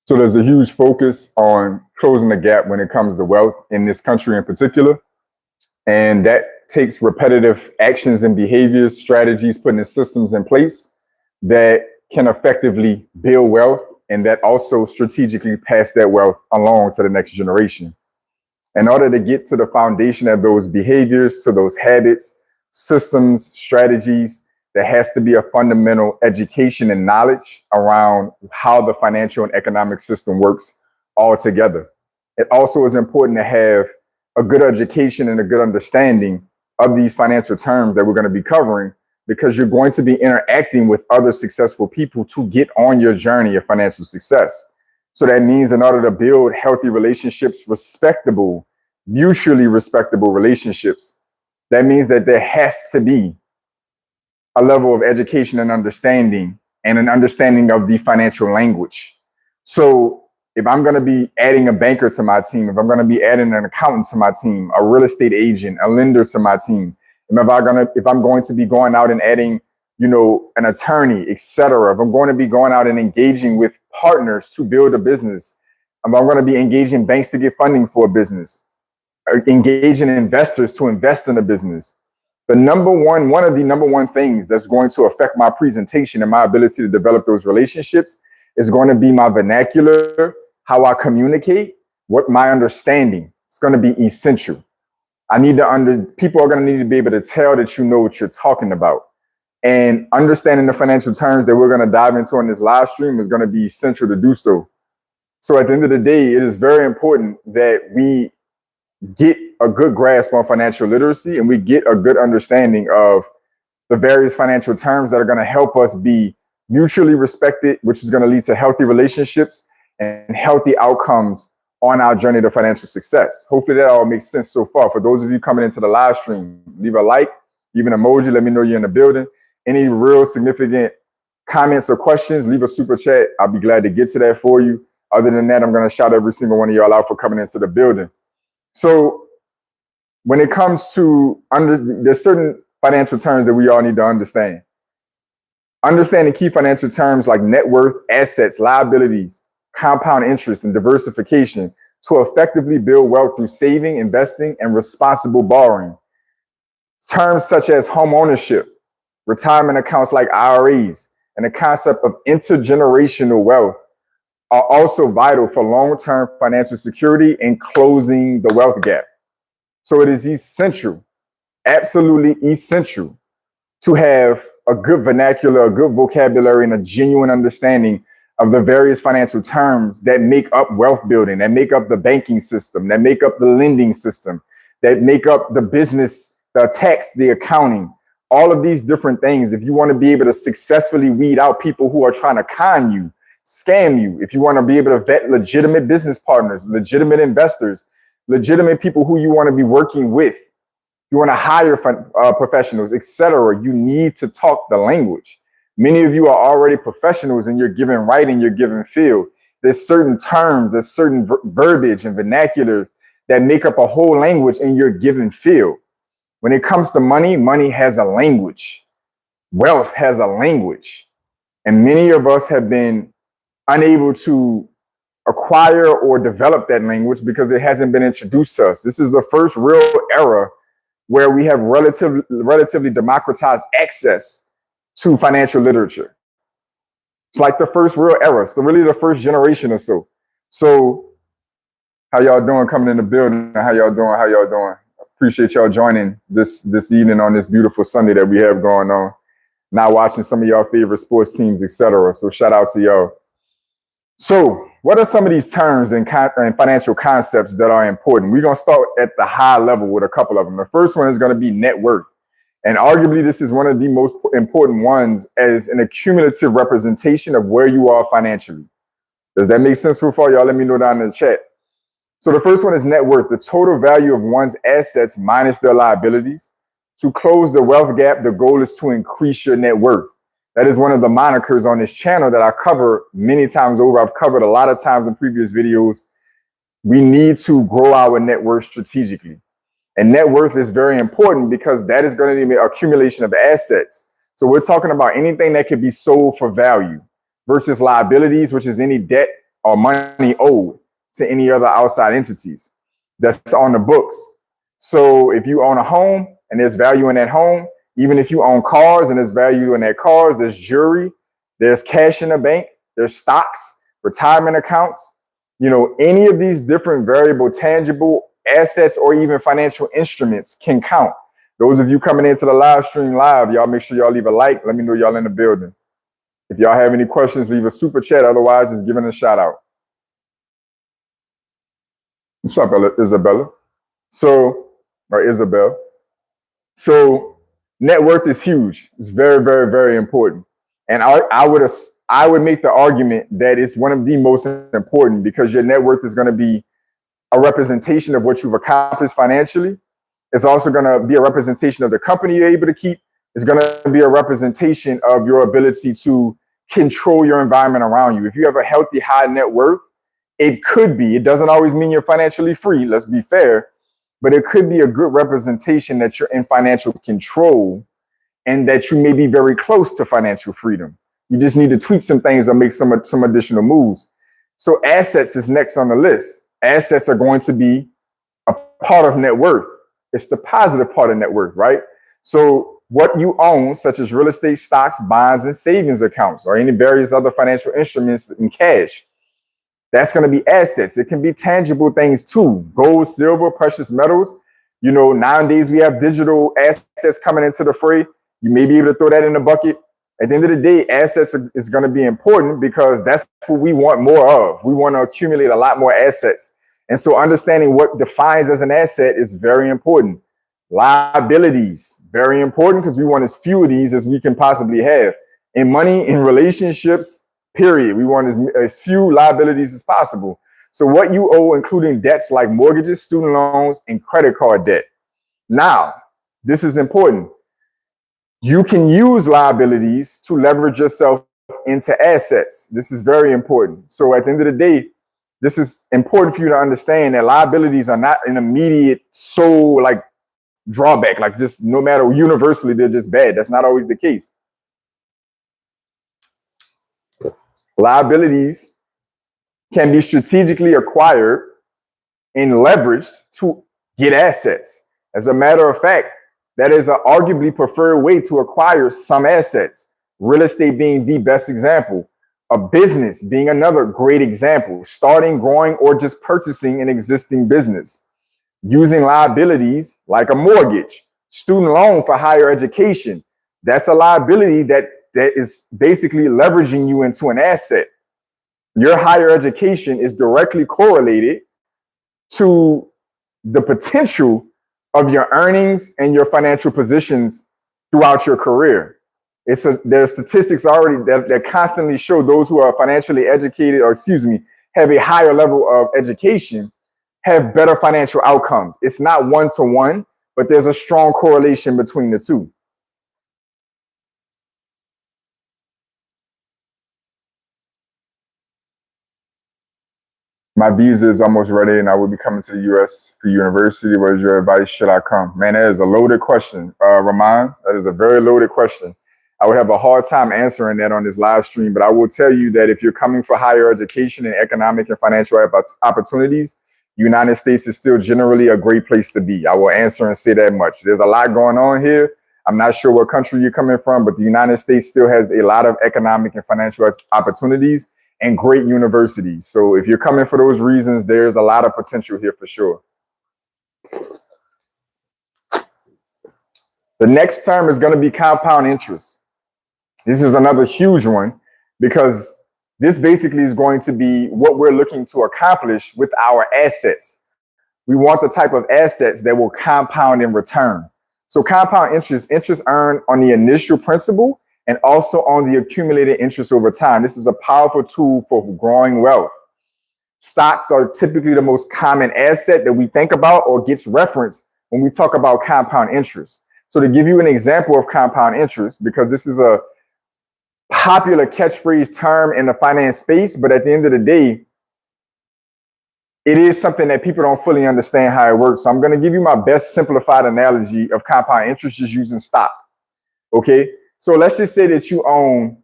So there's a huge focus on closing the gap when it comes to wealth in this country in particular. And that takes repetitive actions and behaviors, strategies, putting the systems in place that can effectively build wealth and that also strategically pass that wealth along to the next generation. In order to get to the foundation of those behaviors, to those habits, systems, strategies, there has to be a fundamental education and knowledge around how the financial and economic system works altogether. It also is important to have a good education and a good understanding of these financial terms that we're going to be covering, because you're going to be interacting with other successful people to get on your journey of financial success. So that means in order to build healthy relationships, respectable, mutually respectable relationships, that means that there has to be a level of education and understanding and an understanding of the financial language. So if I'm going to be adding a banker to my team, if I'm going to be adding an accountant to my team, a real estate agent, a lender to my team, if I'm going to be going out and adding, an attorney, etc., if I'm going to be going out and engaging with partners to build a business, if I'm going to be engaging banks to get funding for a business, or engaging investors to invest in a business, one of the number one things that's going to affect my presentation and my ability to develop those relationships is going to be my vernacular, how I communicate, what my understanding. It's going to be essential. People are going to need to be able to tell that you know what you're talking about. And understanding the financial terms that we're going to dive into on this live stream is going to be essential to do so. So at the end of the day, it is very important that we get a good grasp on financial literacy and we get a good understanding of the various financial terms that are going to help us be mutually respected, which is going to lead to healthy relationships and healthy outcomes on our journey to financial success. Hopefully that all makes sense so far. For those of you coming into the live stream, leave a like, leave an emoji, let me know you're in the building. Any real significant comments or questions, leave a super chat. I'll be glad to get to that for you. Other than that, I'm going to shout every single one of y'all out for coming into the building. So when it comes to there's certain financial terms that we all need to understand. Understanding key financial terms like net worth, assets, liabilities, compound interest, and diversification to effectively build wealth through saving, investing, and responsible borrowing. Terms such as home ownership, retirement accounts like IRAs, and the concept of intergenerational wealth are also vital for long-term financial security and closing the wealth gap. So it is essential, absolutely essential, to have a good vernacular, a good vocabulary, and a genuine understanding of the various financial terms that make up wealth building, that make up the banking system, that make up the lending system, that make up the business, the tax, the accounting, all of these different things. If you want to be able to successfully weed out people who are trying to con you, scam you, if you want to be able to vet legitimate business partners, legitimate investors, legitimate people who you want to be working with, you want to hire professionals, etc., you need to talk the language. Many of you are already professionals in your given right, in your given field. There's certain terms, there's certain verbiage and vernacular that make up a whole language in your given field. When it comes to money, money has a language. Wealth has a language. And many of us have been unable to acquire or develop that language because it hasn't been introduced to us. This is the first real era where we have relatively democratized access to financial literature. It's like the first real era. It's really the first generation or so. So how y'all doing coming in the building? How y'all doing? Appreciate y'all joining this evening on this beautiful Sunday that we have going on. Now watching some of y'all favorite sports teams, etc. So shout out to y'all. So what are some of these terms and financial concepts that are important? We're going to start at the high level with a couple of them. The first one is going to be net worth. And arguably, this is one of the most important ones as an accumulative representation of where you are financially. Does that make sense so far? Y'all let me know down in the chat. So the first one is net worth, the total value of one's assets minus their liabilities. To close the wealth gap, the goal is to increase your net worth. That is one of the monikers on this channel that I cover many times over. I've covered a lot of times in previous videos. We need to grow our net worth strategically. And net worth is very important because that is going to be an accumulation of assets. So we're talking about anything that could be sold for value versus liabilities, which is any debt or money owed to any other outside entities that's on the books. So if you own a home and there's value in that home, even if you own cars and there's value in that cars, there's jewelry, there's cash in the bank, there's stocks, retirement accounts, any of these different variable, tangible assets or even financial instruments can count. Those of you coming into the live stream live, y'all make sure y'all leave a like. Let me know y'all in the building. If y'all have any questions, leave a super chat. Otherwise, just giving a shout out. What's up, Isabella? Or Isabel. So net worth is huge. It's very, very, very important. And I would make the argument that it's one of the most important, because your net worth is going to be a representation of what you've accomplished financially. It's also going to be a representation of the company you're able to keep. It's going to be a representation of your ability to control your environment around you. If you have a healthy, high net worth, it doesn't always mean you're financially free, let's be fair, but it could be a good representation that you're in financial control and that you may be very close to financial freedom. You just need to tweak some things or make some additional moves. So assets is next on the list. Assets are going to be a part of net worth. It's the positive part of net worth, right? So what you own, such as real estate, stocks, bonds, and savings accounts, or any various other financial instruments in cash, that's going to be assets. It can be tangible things too. Gold, silver, precious metals. Nowadays we have digital assets coming into the fray. You may be able to throw that in the bucket. At the end of the day, assets is going to be important because that's what we want more of. We want to accumulate a lot more assets. And so understanding what defines as an asset is very important. Liabilities, very important, because we want as few of these as we can possibly have. In money, in relationships, period. We want as few liabilities as possible. So what you owe, including debts like mortgages, student loans, and credit card debt. Now, this is important. You can use liabilities to leverage yourself into assets. This is very important. So at the end of the day, this is important for you to understand that liabilities are not an immediate drawback, like just no matter universally, they're just bad. That's not always the case. Liabilities can be strategically acquired and leveraged to get assets. As a matter of fact, that is an arguably preferred way to acquire some assets. Real estate being the best example. A business being another great example. Starting, growing, or just purchasing an existing business. Using liabilities like a mortgage, student loan for higher education. That's a liability that is basically leveraging you into an asset. Your higher education is directly correlated to the potential of your earnings and your financial positions throughout your career. There's statistics already that constantly show those who are financially educated, have a higher level of education, have better financial outcomes. It's not one-to-one, but there's a strong correlation between the two. My visa is almost ready and I will be coming to the U.S. for university. What is your advice? Should I come? Man, that is a loaded question. Rahman, that is a very loaded question. I would have a hard time answering that on this live stream, but I will tell you that if you're coming for higher education and economic and financial opportunities, the United States is still generally a great place to be. I will answer and say that much. There's a lot going on here. I'm not sure what country you're coming from, but the United States still has a lot of economic and financial opportunities and great universities. So if you're coming for those reasons, there's a lot of potential here for sure. The next term is going to be compound interest. This is another huge one because this basically is going to be what we're looking to accomplish with our assets. We want the type of assets that will compound in return. So compound interest earned on the initial principal and also on the accumulated interest over time. This is a powerful tool for growing wealth. Stocks are typically the most common asset that we think about or gets referenced when we talk about compound interest. So to give you an example of compound interest, because this is a popular catchphrase term in the finance space, but at the end of the day, it is something that people don't fully understand how it works. So I'm going to give you my best simplified analogy of compound interest just using stock. Okay. So let's just say that you own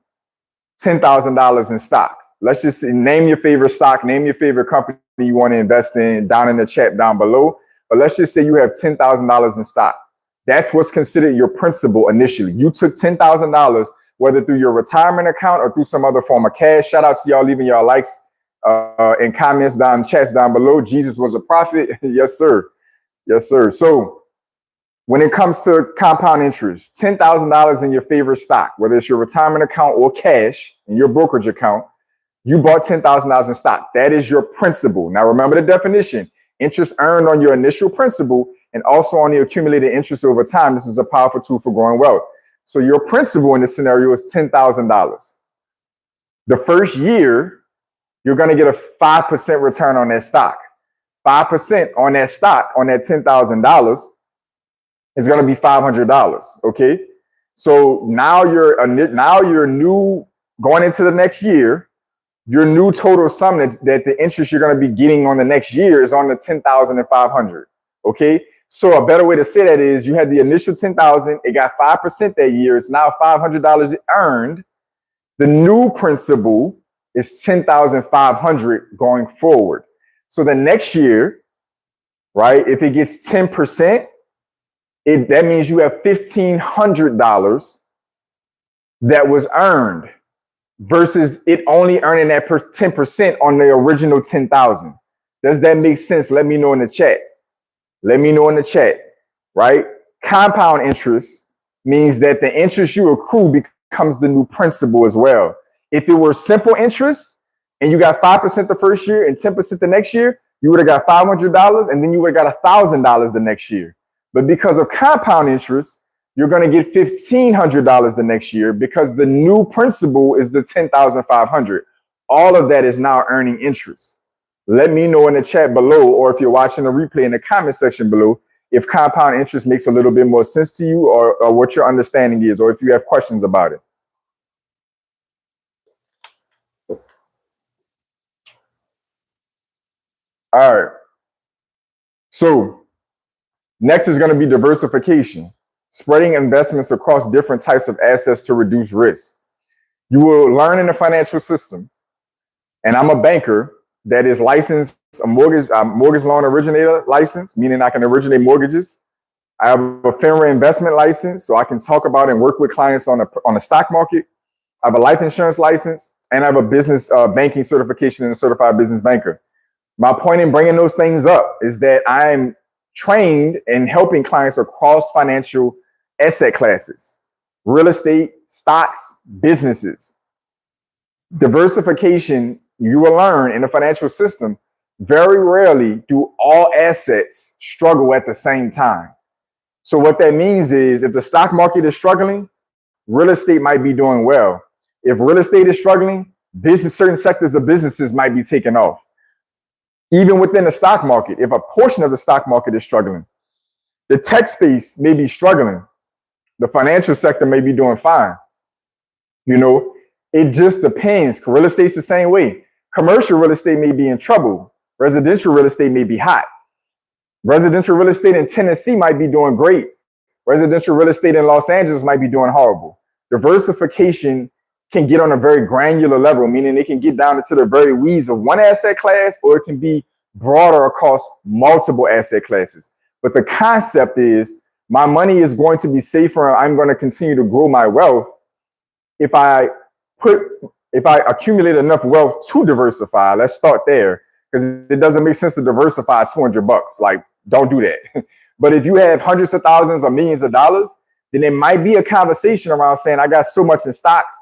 $10,000 in stock. Let's just name your favorite stock, name your favorite company you want to invest in down in the chat down below. But let's just say you have $10,000 in stock. That's what's considered your principal initially. You took $10,000, whether through your retirement account or through some other form of cash. Shout out to y'all leaving y'all likes and comments down, chats down below. Jesus was a prophet. Yes, sir. Yes, sir. So when it comes to compound interest, $10,000 in your favorite stock, whether it's your retirement account or cash in your brokerage account, you bought $10,000 in stock. That is your principal. Now, remember the definition: interest earned on your initial principal and also on the accumulated interest over time. This is a powerful tool for growing wealth. So your principal in this scenario is $10,000. The first year, you're going to get a 5% return on that stock. 5% on that stock, on that $10,000, is going to be $500. Okay. So now you're new going into the next year. Your new total sum that the interest you're going to be getting on the next year is on the $10,500. Okay. So a better way to say that is you had the initial $10,000, it got 5% that year. It's now $500 earned. The new principal is $10,500 going forward. So the next year, right, if it gets 10%, that means you have $1,500 that was earned versus it only earning that 10% on the original 10,000. Does that make sense? Let me know in the chat. Let me know in the chat, right? Compound interest means that the interest you accrue becomes the new principal as well. If it were simple interest and you got 5% the first year and 10% the next year, you would have got $500 and then you would have got $1,000 the next year. But because of compound interest, you're going to get $1,500 the next year because the new principal is the $10,500. All of that is now earning interest. Let me know in the chat below, or if you're watching the replay in the comment section below, if compound interest makes a little bit more sense to you, or what your understanding is, or if you have questions about it. All right. So next is going to be diversification, spreading investments across different types of assets to reduce risk. You will learn in the financial system, and I'm a banker that is licensed, a mortgage loan originator license, meaning I can originate mortgages. I have a FINRA investment license, so I can talk about and work with clients on the stock market. I have a life insurance license, and I have a business banking certification and a certified business banker. My point in bringing those things up is that I'm trained in helping clients across financial asset classes, real estate, stocks, businesses. Diversification, you will learn in the financial system, very rarely do all assets struggle at the same time. So what that means is if the stock market is struggling, real estate might be doing well. If real estate is struggling, certain sectors of businesses might be taking off. Even within the stock market, if a portion of the stock market is struggling, the tech space may be struggling. The financial sector may be doing fine. You know, it just depends. Real estate's the same way. Commercial real estate may be in trouble. Residential real estate may be hot. Residential real estate in Tennessee might be doing great. Residential real estate in Los Angeles might be doing horrible. Diversification can get on a very granular level, meaning it can get down into the very weeds of one asset class, or it can be broader across multiple asset classes. But the concept is my money is going to be safer and I'm going to continue to grow my wealth if I accumulate enough wealth to diversify. Let's start there, because it doesn't make sense to diversify $200. Like, don't do that. But if you have hundreds of thousands or millions of dollars, then there might be a conversation around saying, I got so much in stocks,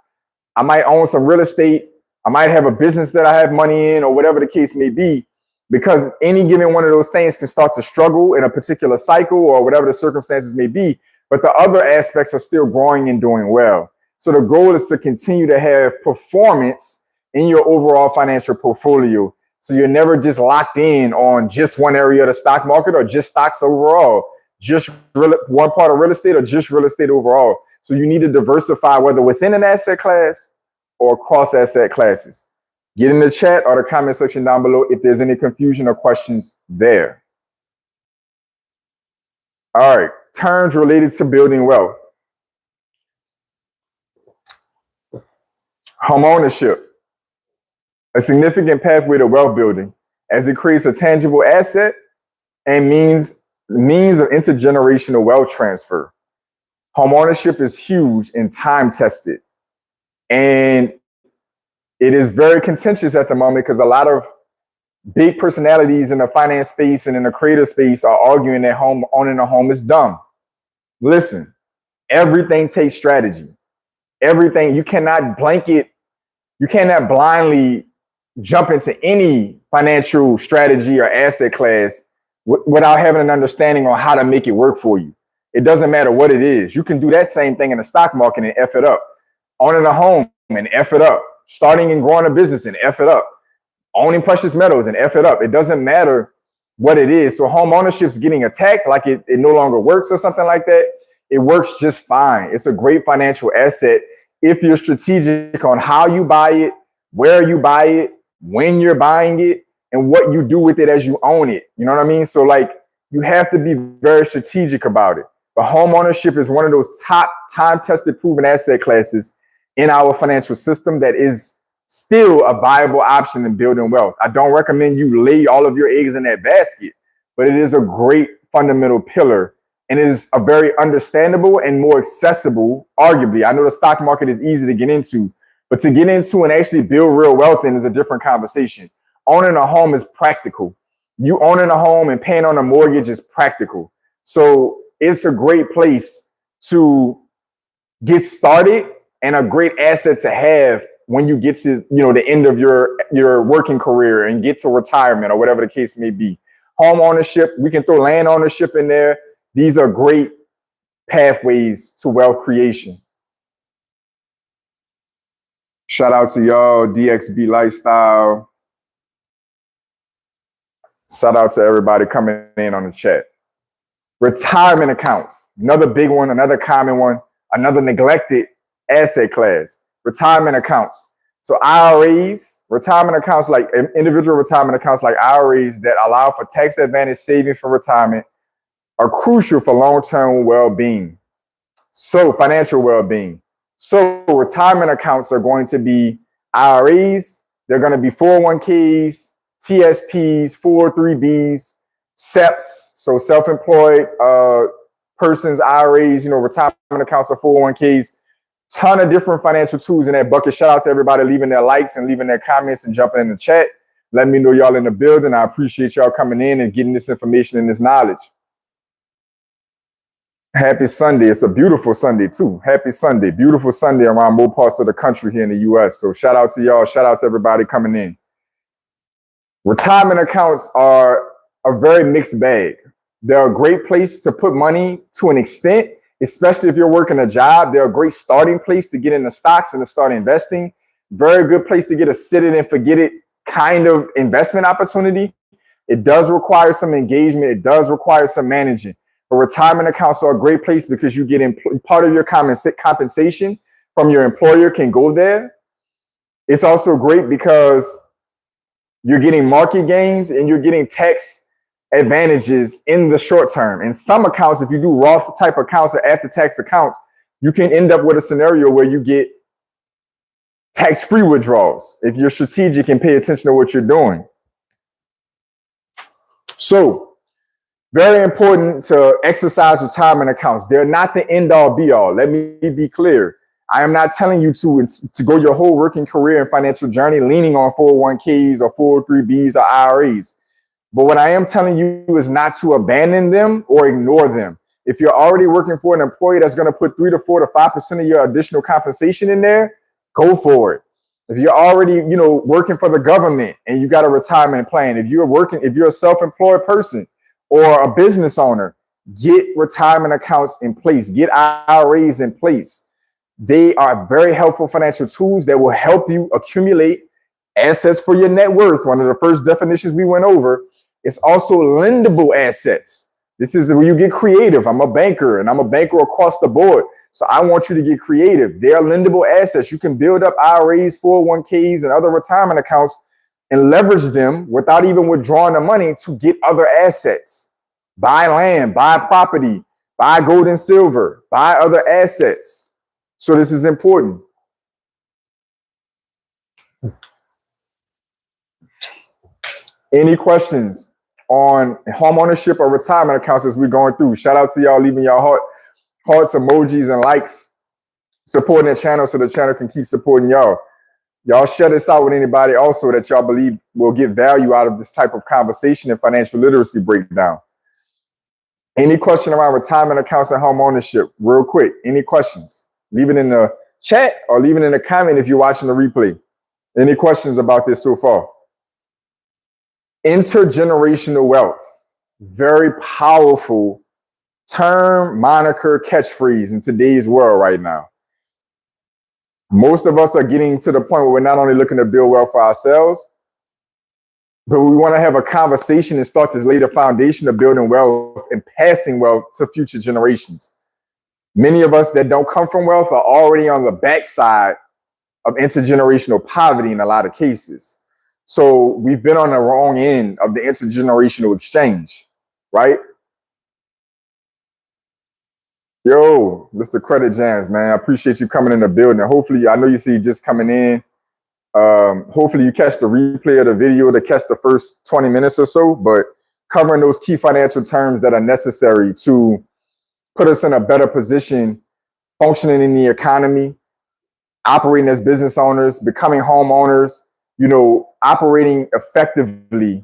I might own some real estate, I might have a business that I have money in, or whatever the case may be, because any given one of those things can start to struggle in a particular cycle or whatever the circumstances may be, but the other aspects are still growing and doing well. So the goal is to continue to have performance in your overall financial portfolio. So you're never just locked in on just one area of the stock market or just stocks overall, just one part of real estate or just real estate overall. So you need to diversify, whether within an asset class or across asset classes. Get in the chat or the comment section down below if there's any confusion or questions there. All right, terms related to building wealth. Home ownership. a significant pathway to wealth building as it creates a tangible asset and means of intergenerational wealth transfer. Home ownership is huge and time tested. And it is very contentious at the moment because a lot of big personalities in the finance space and in the creator space are arguing that owning a home is dumb. Listen, everything takes strategy. Everything, you cannot blindly jump into any financial strategy or asset class without having an understanding on how to make it work for you. It doesn't matter what it is. You can do that same thing in the stock market and F it up. Owning a home and F it up. Starting and growing a business and F it up. Owning precious metals and F it up. It doesn't matter what it is. So home ownership's getting attacked like it no longer works or something like that. It works just fine. It's a great financial asset if you're strategic on how you buy it, where you buy it, when you're buying it, and what you do with it as you own it. You know what I mean? So like, you have to be very strategic about it. But home ownership is one of those top time-tested proven asset classes in our financial system that is still a viable option in building wealth. I don't recommend you lay all of your eggs in that basket, but it is a great fundamental pillar. And it is a very understandable and more accessible, arguably. I know the stock market is easy to get into, but to get into and actually build real wealth in is a different conversation. Owning a home is practical. You owning a home and paying on a mortgage is practical. So it's a great place to get started and a great asset to have when you get to, the end of your working career and get to retirement or whatever the case may be. Home ownership, we can throw land ownership in there. These are great pathways to wealth creation. Shout out to y'all, DXB Lifestyle. Shout out to everybody coming in on the chat. Retirement accounts, another big one, another common one, another neglected asset class. Retirement accounts. So IRAs, retirement accounts like individual retirement accounts like IRAs that allow for tax advantage saving for retirement are crucial for long-term well-being. So financial well-being. So retirement accounts are going to be IRAs. They're going to be 401ks, TSPs, 403bs, SEPs. So self-employed persons, IRAs, retirement accounts or 401ks. Ton of different financial tools in that bucket. Shout out to everybody leaving their likes and leaving their comments and jumping in the chat. Let me know y'all in the building. I appreciate y'all coming in and getting this information and this knowledge. Happy Sunday. It's a beautiful Sunday too. Happy Sunday. Beautiful Sunday around more parts of the country here in the US. So shout out to y'all. Shout out to everybody coming in. Retirement accounts are a very mixed bag. They're a great place to put money to an extent, especially if you're working a job. They're a great starting place to get into stocks and to start investing. Very good place to get a sit it and forget it kind of investment opportunity. It does require some engagement. It does require some managing. But retirement accounts are a great place because you get part of your compensation from your employer can go there. It's also great because you're getting market gains and you're getting tax advantages in the short term. In some accounts, if you do Roth type accounts or after-tax accounts, you can end up with a scenario where you get tax-free withdrawals if you're strategic and pay attention to what you're doing. So, very important to exercise retirement accounts. They're not the end-all be-all. Let me be clear. I am not telling you to go your whole working career and financial journey leaning on 401ks or 403bs or IRAs. But what I am telling you is not to abandon them or ignore them. If you're already working for an employee that's going to put 3 to 4 to 5% of your additional compensation in there, go for it. If you're already, working for the government and you got a retirement plan, if you're a self-employed person or a business owner, get retirement accounts in place, get IRAs in place. They are very helpful financial tools that will help you accumulate assets for your net worth. One of the first definitions we went over. It's also lendable assets. This is where you get creative. I'm a banker and I'm a banker across the board. So I want you to get creative. They are lendable assets. You can build up IRAs, 401ks, and other retirement accounts and leverage them without even withdrawing the money to get other assets. Buy land, buy property, buy gold and silver, buy other assets. So this is important. Any questions on home ownership or retirement accounts as we're going through? Shout out to y'all leaving y'all hearts, emojis, and likes, supporting the channel so the channel can keep supporting y'all. Y'all share this out with anybody also that y'all believe will get value out of this type of conversation and financial literacy breakdown. Any question around retirement accounts and home ownership? Real quick, any questions? Leave it in the chat or leave it in the comment if you're watching the replay. Any questions about this so far? Intergenerational wealth, very powerful term, moniker, catchphrase in today's world right now. Most of us are getting to the point where we're not only looking to build wealth for ourselves, but we want to have a conversation and start to lay the foundation of building wealth and passing wealth to future generations. Many of us that don't come from wealth are already on the backside of intergenerational poverty in a lot of cases. So we've been on the wrong end of the intergenerational exchange, right? Yo, Mr. Credit Jams, man, I appreciate you coming in the building. Hopefully, I know you see just coming in. Hopefully you catch the replay of the video to catch the first 20 minutes or so, but covering those key financial terms that are necessary to put us in a better position, functioning in the economy, operating as business owners, becoming homeowners, operating effectively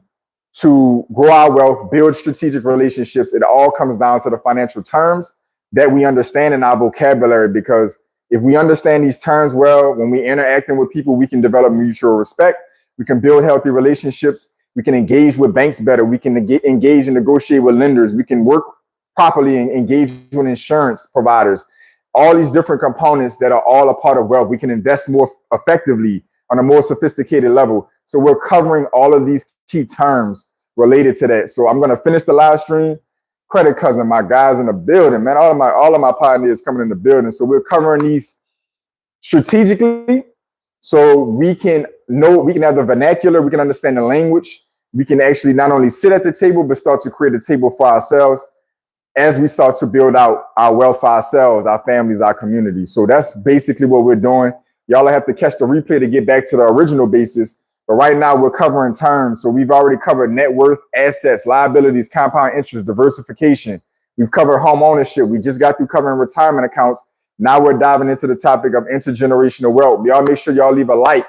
to grow our wealth, build strategic relationships. It all comes down to the financial terms that we understand in our vocabulary, because if we understand these terms well, when we're interacting with people, we can develop mutual respect. We can build healthy relationships. We can engage with banks better. We can engage and negotiate with lenders. We can work properly and engage with insurance providers. All these different components that are all a part of wealth. We can invest more effectively on a more sophisticated level. So we're covering all of these key terms related to that. So I'm going to finish the live stream. Credit Cousin, my guys in the building, man. All of my pioneers coming in the building. So we're covering these strategically, so we can have the vernacular, we can understand the language, we can actually not only sit at the table, but start to create a table for ourselves as we start to build out our wealth for ourselves, our families, our community. So that's basically what we're doing. Y'all have to catch the replay to get back to the original basis. But right now we're covering terms. So we've already covered net worth, assets, liabilities, compound interest, diversification. We've covered home ownership. We just got through covering retirement accounts. Now we're diving into the topic of intergenerational wealth. Y'all make sure y'all leave a like,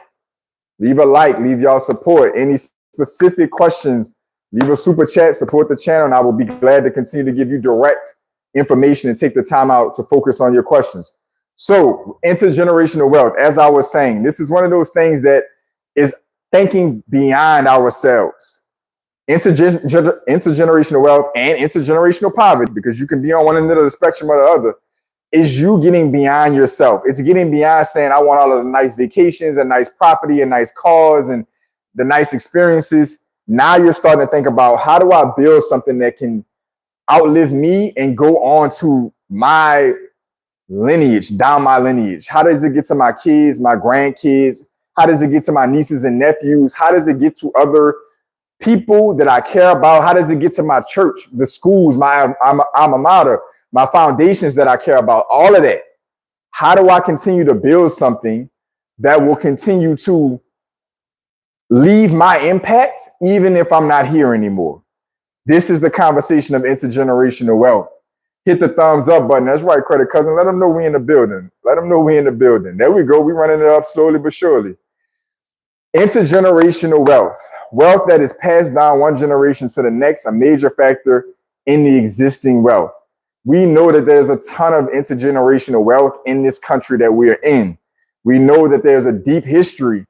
leave y'all support. Any specific questions, leave a super chat, support the channel, and I will be glad to continue to give you direct information and take the time out to focus on your questions. So intergenerational wealth, as I was saying, this is one of those things that is thinking beyond ourselves. Intergenerational wealth and intergenerational poverty, because you can be on one end of the spectrum or the other, is you getting beyond yourself. It's getting beyond saying, I want all of the nice vacations and nice property and nice cars and the nice experiences. Now you're starting to think about, how do I build something that can outlive me and go on to my lineage, down my lineage? How does it get to my kids, my grandkids? How does it get to my nieces and nephews? How does it get to other people that I care about? How does it get to my church, the schools, my alma mater, my foundations that I care about? All of that. How do I continue to build something that will continue to leave my impact even if I'm not here anymore? This is the conversation of intergenerational wealth. Hit the thumbs up button. That's right, Credit Cousin. Let them know we in the building. Let them know we in the building. There we go. We running it up slowly but surely. Intergenerational wealth. Wealth that is passed down one generation to the next, a major factor in the existing wealth. We know that there's a ton of intergenerational wealth in this country that we're in. We know that there's a deep history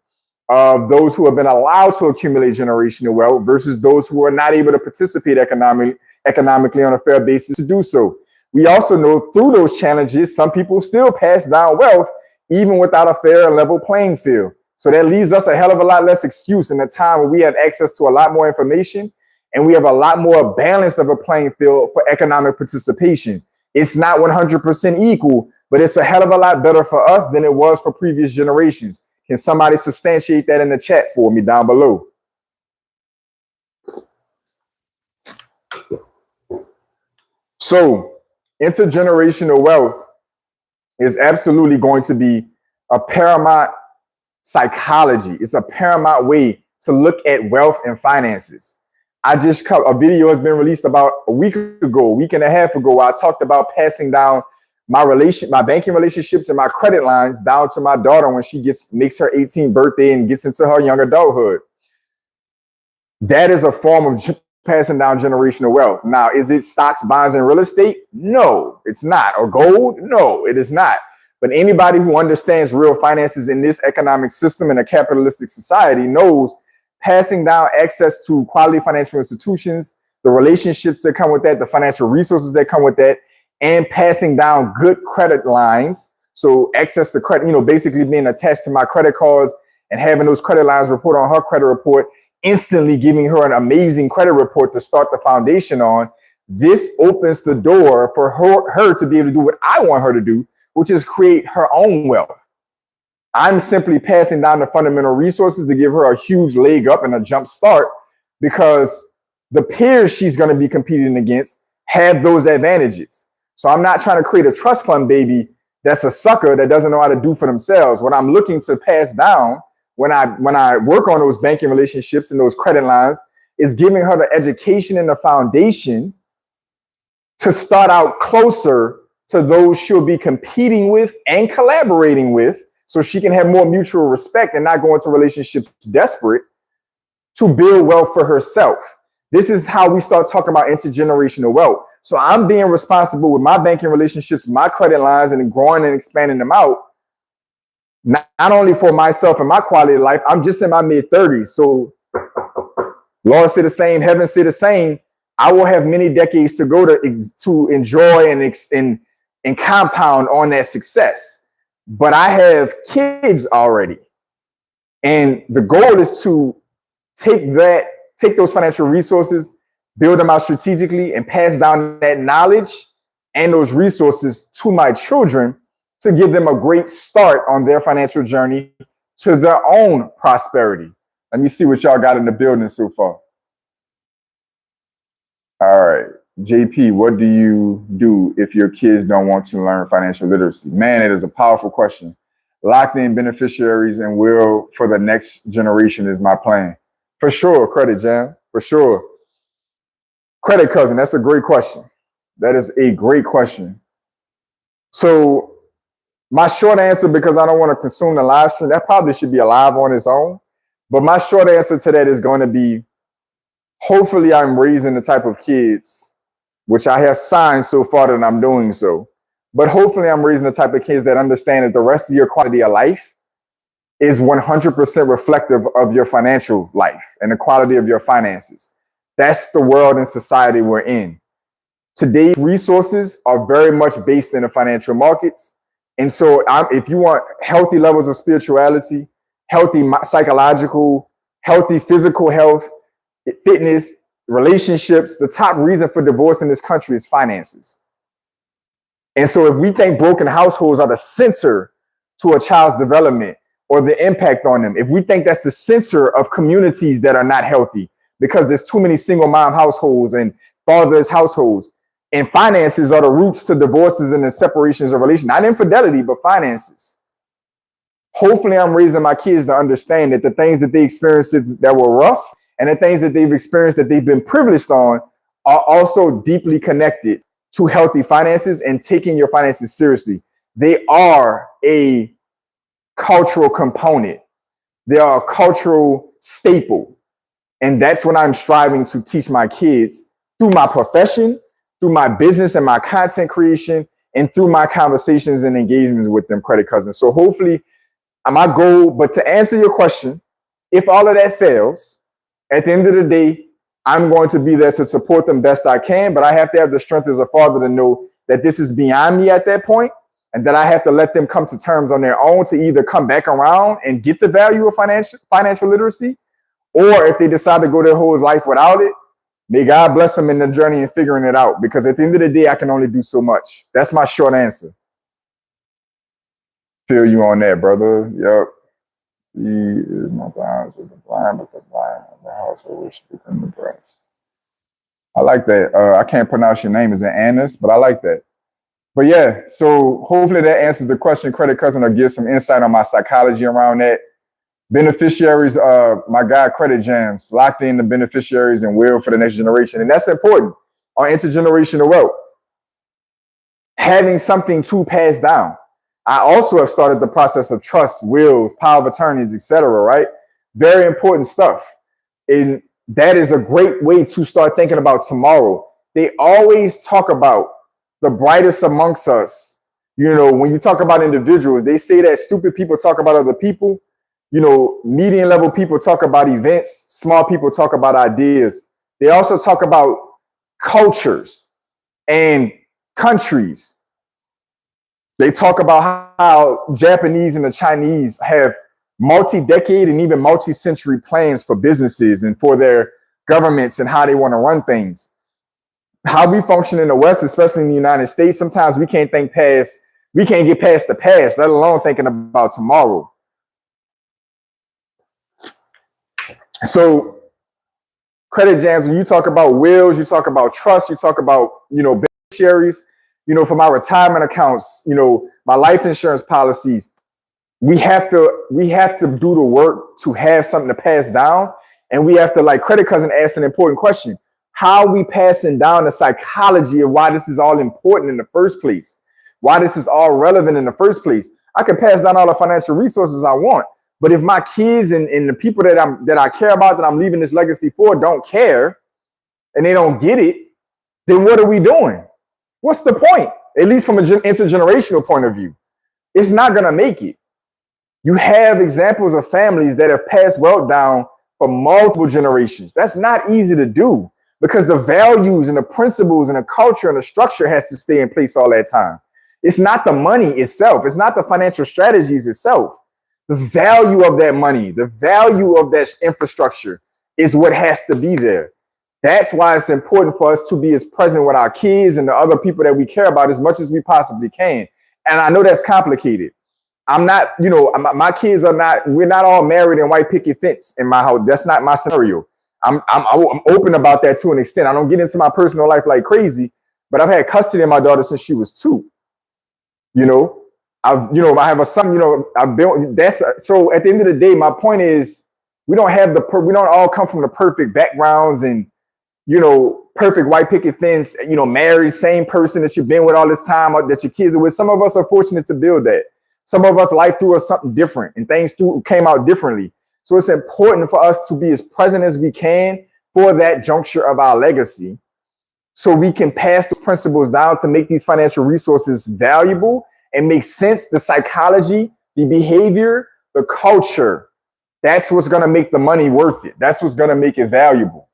of those who have been allowed to accumulate generational wealth versus those who are not able to participate economically on a fair basis to do so. We also know through those challenges, some people still pass down wealth even without a fair and level playing field. So that leaves us a hell of a lot less excuse in a time where we have access to a lot more information and we have a lot more balance of a playing field for economic participation. It's not 100% equal, but it's a hell of a lot better for us than it was for previous generations. Can somebody substantiate that in the chat for me down below? So intergenerational wealth is absolutely going to be a paramount psychology. It's a paramount way to look at wealth and finances. A video has been released about a week and a half ago, where I talked about passing down my banking relationships and my credit lines down to my daughter when she makes her 18th birthday and gets into her young adulthood. That is a form of passing down generational wealth. Now, is it stocks, bonds, and real estate? No, it's not. Or gold? No, it is not. But anybody who understands real finances in this economic system in a capitalistic society knows passing down access to quality financial institutions, the relationships that come with that, the financial resources that come with that, and passing down good credit lines. So access to credit, basically being attached to my credit cards and having those credit lines report on her credit report, instantly giving her an amazing credit report to start the foundation on. This opens the door for her to be able to do what I want her to do, which is create her own wealth. I'm simply passing down the fundamental resources to give her a huge leg up and a jump start, because the peers she's going to be competing against have those advantages. So I'm not trying to create a trust fund baby that's a sucker that doesn't know how to do for themselves. What I'm looking to pass down when I work on those banking relationships and those credit lines is giving her the education and the foundation to start out closer to those she'll be competing with and collaborating with, so she can have more mutual respect and not go into relationships desperate to build wealth for herself. This is how we start talking about intergenerational wealth. So I'm being responsible with my banking relationships, my credit lines, and growing and expanding them out, not only for myself and my quality of life. I'm just in my mid-30s. So Lord say the same, heaven say the same. I will have many decades to go to enjoy and compound on that success. But I have kids already. And the goal is to take those financial resources, build them out strategically, and pass down that knowledge and those resources to my children to give them a great start on their financial journey to their own prosperity. Let me see what y'all got in the building so far. All right. JP, what do you do if your kids don't want to learn financial literacy? Man, it is a powerful question. Locked in beneficiaries and will for the next generation is my plan. For sure, Credit Jam, for sure. Credit Cousin, that's a great question. That is a great question. So my short answer, because I don't want to consume the live stream, that probably should be alive on its own. But my short answer to that is going to be, hopefully I'm raising the type of kids, which I have signed so far that I'm doing so. But hopefully I'm raising the type of kids that understand that the rest of your quality of life is 100% reflective of your financial life and the quality of your finances. That's the world and society we're in. Today's resources are very much based in the financial markets. And so if you want healthy levels of spirituality, healthy psychological, healthy physical health, fitness, relationships, the top reason for divorce in this country is finances. And so if we think broken households are the censor to a child's development or the impact on them, if we think that's the censor of communities that are not healthy because there's too many single mom households and fatherless households, and finances are the roots to divorces and the separations of relations, not infidelity, but finances. Hopefully I'm raising my kids to understand that the things that they experienced that were rough and the things that they've experienced that they've been privileged on are also deeply connected to healthy finances and taking your finances seriously. They are a cultural component. They are a cultural staple. And that's what I'm striving to teach my kids through my profession, through my business and my content creation, and through my conversations and engagements with them, Credit Cousins. So hopefully my goal, but to answer your question, if all of that fails, at the end of the day, I'm going to be there to support them best I can, but I have to have the strength as a father to know that this is beyond me at that point, and that I have to let them come to terms on their own to either come back around and get the value of financial literacy, or if they decide to go their whole life without it, may God bless them in the journey and figuring it out, because at the end of the day, I can only do so much. That's my short answer. Feel you on that, brother. Yep. He is not the eyes of the blind, but the blind of the household which within the breast. I like that. I can't pronounce your name. Is it Annis? But I like that. But yeah, so hopefully that answers the question, Credit Cousin, or gives some insight on my psychology around that. Beneficiaries, my guy Credit Jams, locked in the beneficiaries and will for the next generation. And that's important on intergenerational wealth. Having something to pass down. I also have started the process of trust, wills, power of attorneys, etc. Right? Very important stuff. And that is a great way to start thinking about tomorrow. They always talk about the brightest amongst us. You know, when you talk about individuals, they say that stupid people talk about other people. You know, median level people talk about events. Small people talk about ideas. They also talk about cultures and countries. They talk about how Japanese and the Chinese have multi-decade and even multi-century plans for businesses and for their governments and how they want to run things. How we function in the West, especially in the United States, sometimes we can't get past the past, let alone thinking about tomorrow. So Credit Jams, when you talk about wills, you talk about trust, you talk about, you know, beneficiaries, you know, for my retirement accounts, you know, my life insurance policies, we have to do the work to have something to pass down. And we have to, like Credit Cousin asked an important question. How are we passing down the psychology of why this is all important in the first place? Why this is all relevant in the first place? I can pass down all the financial resources I want, but if my kids and the people that I care about, that I'm leaving this legacy for, don't care and they don't get it, then what are we doing? What's the point? At least from an intergenerational point of view, it's not going to make it. You have examples of families that have passed wealth down for multiple generations. That's not easy to do because the values and the principles and the culture and the structure has to stay in place all that time. It's not the money itself. It's not the financial strategies itself. The value of that money, the value of that infrastructure is what has to be there. That's why it's important for us to be as present with our kids and the other people that we care about as much as we possibly can. And I know that's complicated. I'm not, you know, my kids are not, we're not all married in white picket fence in my house. That's not my scenario. I'm open about that to an extent. I don't get into my personal life like crazy, but I've had custody of my daughter since she was 2. You know, I have a son, you know, so at the end of the day, my point is we don't all come from the perfect backgrounds and, you know, perfect white picket fence, you know, married, same person that you've been with all this time, or that your kids are with. Some of us are fortunate to build that. Some of us, life threw us something different and things came out differently. So it's important for us to be as present as we can for that juncture of our legacy, so we can pass the principles down to make these financial resources valuable and make sense. The psychology, the behavior, the culture, that's what's going to make the money worth it. That's what's going to make it valuable.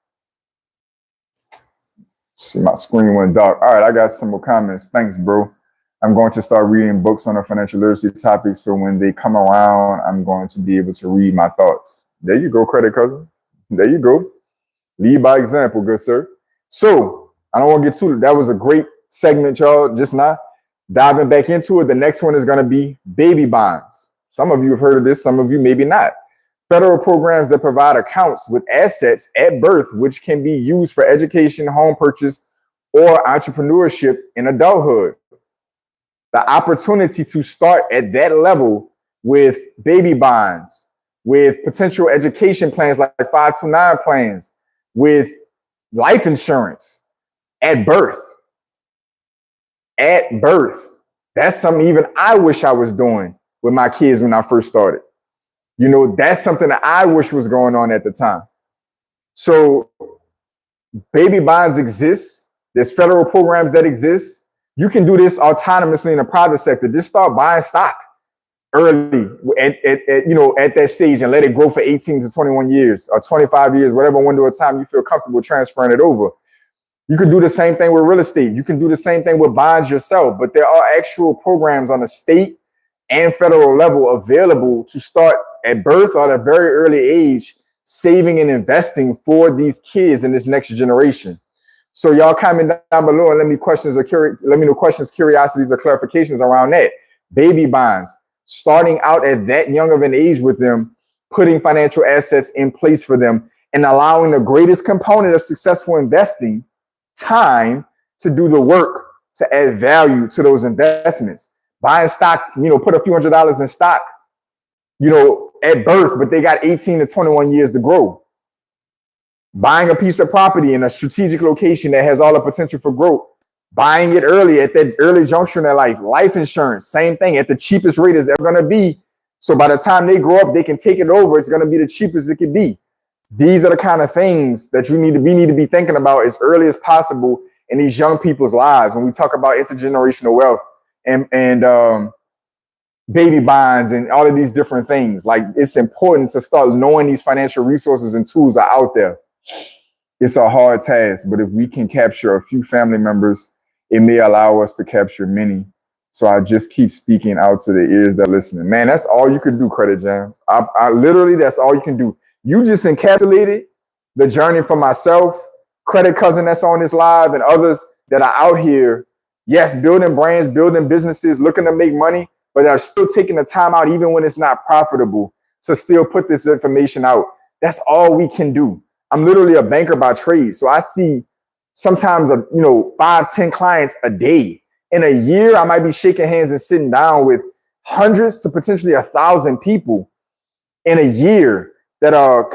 See, my screen went dark. All right, I got some more comments. Thanks, bro. I'm going to start reading books on the financial literacy topic, so when they come around, I'm going to be able to read my thoughts. There you go, Credit Cousin. There you go. Lead by example, good sir. So I don't want to get too, that was a great segment, y'all, just now. Diving back into it, the next one is going to be baby bonds. Some of you have heard of this, some of you maybe not. Federal programs that provide accounts with assets at birth, which can be used for education, home purchase, or entrepreneurship in adulthood. The opportunity to start at that level with baby bonds, with potential education plans like 529 plans, with life insurance at birth. At birth. That's something even I wish I was doing with my kids when I first started. You know, that's something that I wish was going on at the time. So baby bonds exist. There's federal programs that exist. You can do this autonomously in the private sector. Just start buying stock early at that stage and let it grow for 18 to 21 years or 25 years, whatever window of time you feel comfortable transferring it over. You can do the same thing with real estate. You can do the same thing with bonds yourself, but there are actual programs on the state and federal level available to start at birth or at a very early age, saving and investing for these kids in this next generation. So y'all comment down below and let me know questions, curiosities, or clarifications around that. Baby bonds, starting out at that young of an age with them, putting financial assets in place for them, and allowing the greatest component of successful investing, time, to do the work to add value to those investments. Buying stock, put a few $100s in stock, at birth, but they got 18 to 21 years to grow. Buying a piece of property in a strategic location that has all the potential for growth. Buying it early at that early juncture in their life. Life insurance, same thing, at the cheapest rate it's ever going to be. So by the time they grow up, they can take it over. It's going to be the cheapest it could be. These are the kind of things that we need to be thinking about as early as possible in these young people's lives when we talk about intergenerational wealth and baby bonds and all of these different things. Like, it's important to start knowing these financial resources and tools are out there. It's a hard task, but if we can capture a few family members, it may allow us to capture many. So I just keep speaking out to the ears that are listening. Man, that's all you can do, Credit Jams. I literally, that's all you can do. You just encapsulated the journey for myself, Credit Cousin that's on this live, and others that are out here, yes, building brands, building businesses, looking to make money, but are still taking the time out, even when it's not profitable, to still put this information out. That's all we can do. I'm literally a banker by trade. So I see sometimes, 5-10 clients a day. In a year, I might be shaking hands and sitting down with hundreds to potentially 1,000 people in a year that are,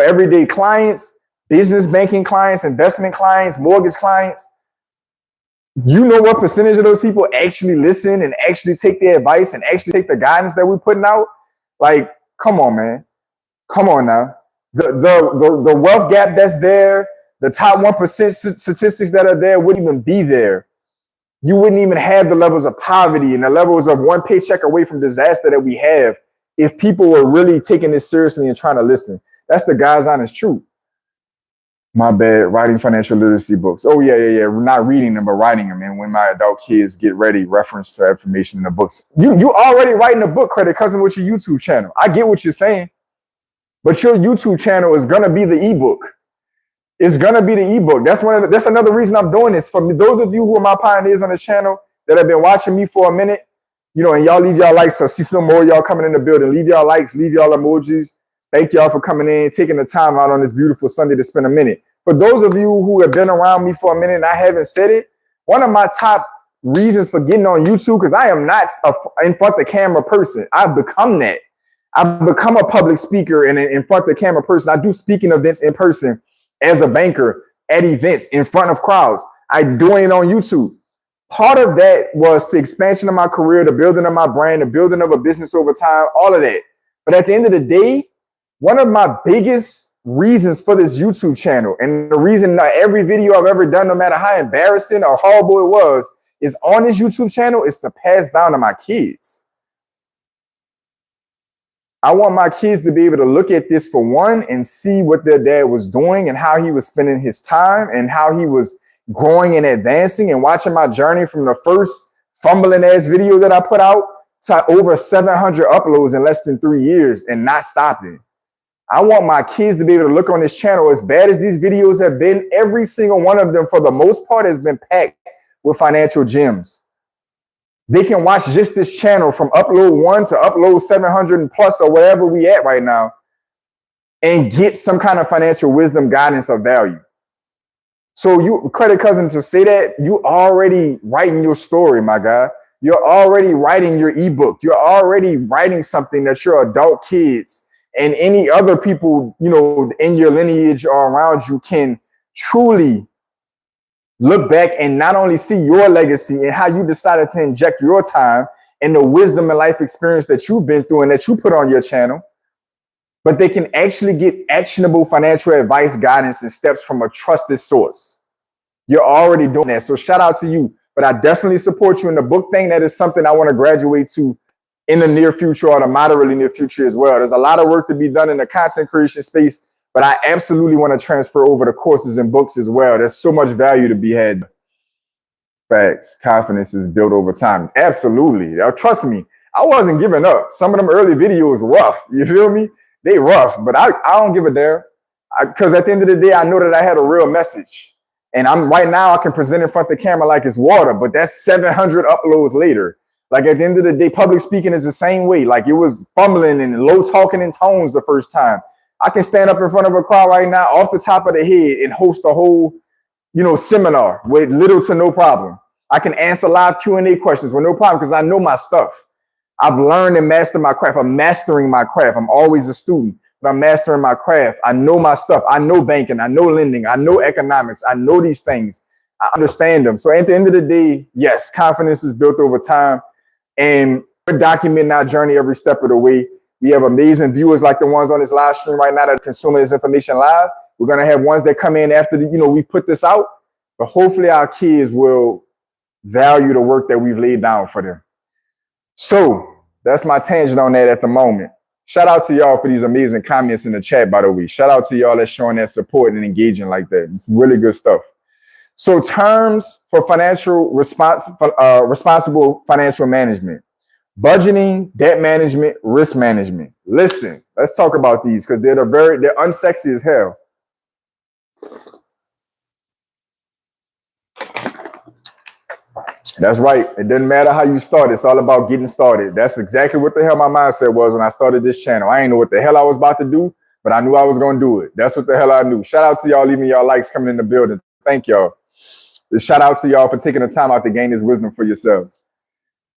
everyday clients, business banking clients, investment clients, mortgage clients. You know what percentage of those people actually listen and actually take the advice and actually take the guidance that we're putting out? Like, come on, man. Come on now. The wealth gap that's there, the top 1% statistics that are there wouldn't even be there. You wouldn't even have the levels of poverty and the levels of one paycheck away from disaster that we have if people were really taking this seriously and trying to listen. That's the God's honest truth. My bad, writing financial literacy books. Oh, yeah. Not reading them, but writing them. And when my adult kids get ready, reference to information in the books. You already writing a book, Credit Cousin, with your YouTube channel. I get what you're saying. But your YouTube channel is going to be the ebook. It's going to be the ebook. That's another reason I'm doing this. For those of you who are my pioneers on the channel that have been watching me for a minute, and y'all leave y'all likes. So see some more of y'all coming in the building. Leave y'all likes, leave y'all emojis. Thank y'all for coming in, taking the time out on this beautiful Sunday to spend a minute. For those of you who have been around me for a minute and I haven't said it, one of my top reasons for getting on YouTube, because I am not in front of the camera person. I've become that. I've become a public speaker and in front of the camera person. I do speaking events in person as a banker at events in front of crowds. I'm doing it on YouTube. Part of that was the expansion of my career, the building of my brand, the building of a business over time, all of that. But at the end of the day, one of my biggest reasons for this YouTube channel, and the reason that every video I've ever done, no matter how embarrassing or horrible it was, is on this YouTube channel, is to pass down to my kids. I want my kids to be able to look at this for one and see what their dad was doing and how he was spending his time and how he was growing and advancing, and watching my journey from the first fumbling ass video that I put out to over 700 uploads in less than 3 years and not stopping. I want my kids to be able to look on this channel. As bad as these videos have been, every single one of them, for the most part, has been packed with financial gems. They can watch just this channel from upload 1 to upload 700 and plus, or wherever we at right now, and get some kind of financial wisdom, guidance, or value. So you, Credit Cousin, to say that, you already writing your story, my guy. You're already writing your ebook. You're already writing something that your adult kids and any other people, in your lineage or around you can truly look back and not only see your legacy and how you decided to inject your time and the wisdom and life experience that you've been through and that you put on your channel, but they can actually get actionable financial advice, guidance, and steps from a trusted source. You're already doing that. So shout out to you. But I definitely support you in the book thing. That is something I want to graduate to in the near future, or the moderately near future as well. There's a lot of work to be done in the content creation space, but I absolutely want to transfer over the courses and books as well. There's so much value to be had. Facts. Confidence is built over time. Absolutely. Trust me, I wasn't giving up. Some of them early videos rough. You feel me? They rough, but I don't give a damn. Because at the end of the day, I know that I had a real message. And right now, I can present in front of the camera like it's water, but that's 700 uploads later. Like, at the end of the day, public speaking is the same way. Like, it was fumbling and low talking in tones the first time. I can stand up in front of a crowd right now off the top of the head and host a whole, seminar with little to no problem. I can answer live Q&A questions with no problem because I know my stuff. I've learned and mastered my craft. I'm mastering my craft. I'm always a student, but I'm mastering my craft. I know my stuff. I know banking. I know lending. I know economics. I know these things. I understand them. So at the end of the day, yes, confidence is built over time. And we're documenting our journey every step of the way. We have amazing viewers like the ones on this live stream right now that are consuming this information live. We're going to have ones that come in after we put this out. But hopefully our kids will value the work that we've laid down for them. So that's my tangent on that at the moment. Shout out to y'all for these amazing comments in the chat, by the way. Shout out to y'all that's showing that support and engaging like that. It's really good stuff. So terms for responsible financial management: budgeting, debt management, risk management. Listen, let's talk about these because they're unsexy as hell. That's right. It doesn't matter how you start. It's all about getting started. That's exactly what the hell my mindset was when I started this channel. I didn't know what the hell I was about to do, but I knew I was going to do it. That's what the hell I knew. Shout out to y'all leaving y'all likes coming in the building. Thank y'all. Shout out to y'all for taking the time out to gain this wisdom for yourselves.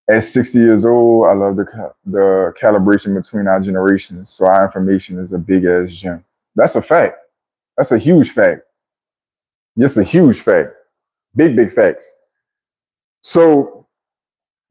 At 60 years old, I love the calibration between our generations. So our information is a big ass gem. That's a fact. That's a huge fact. Just a huge fact. Big facts. So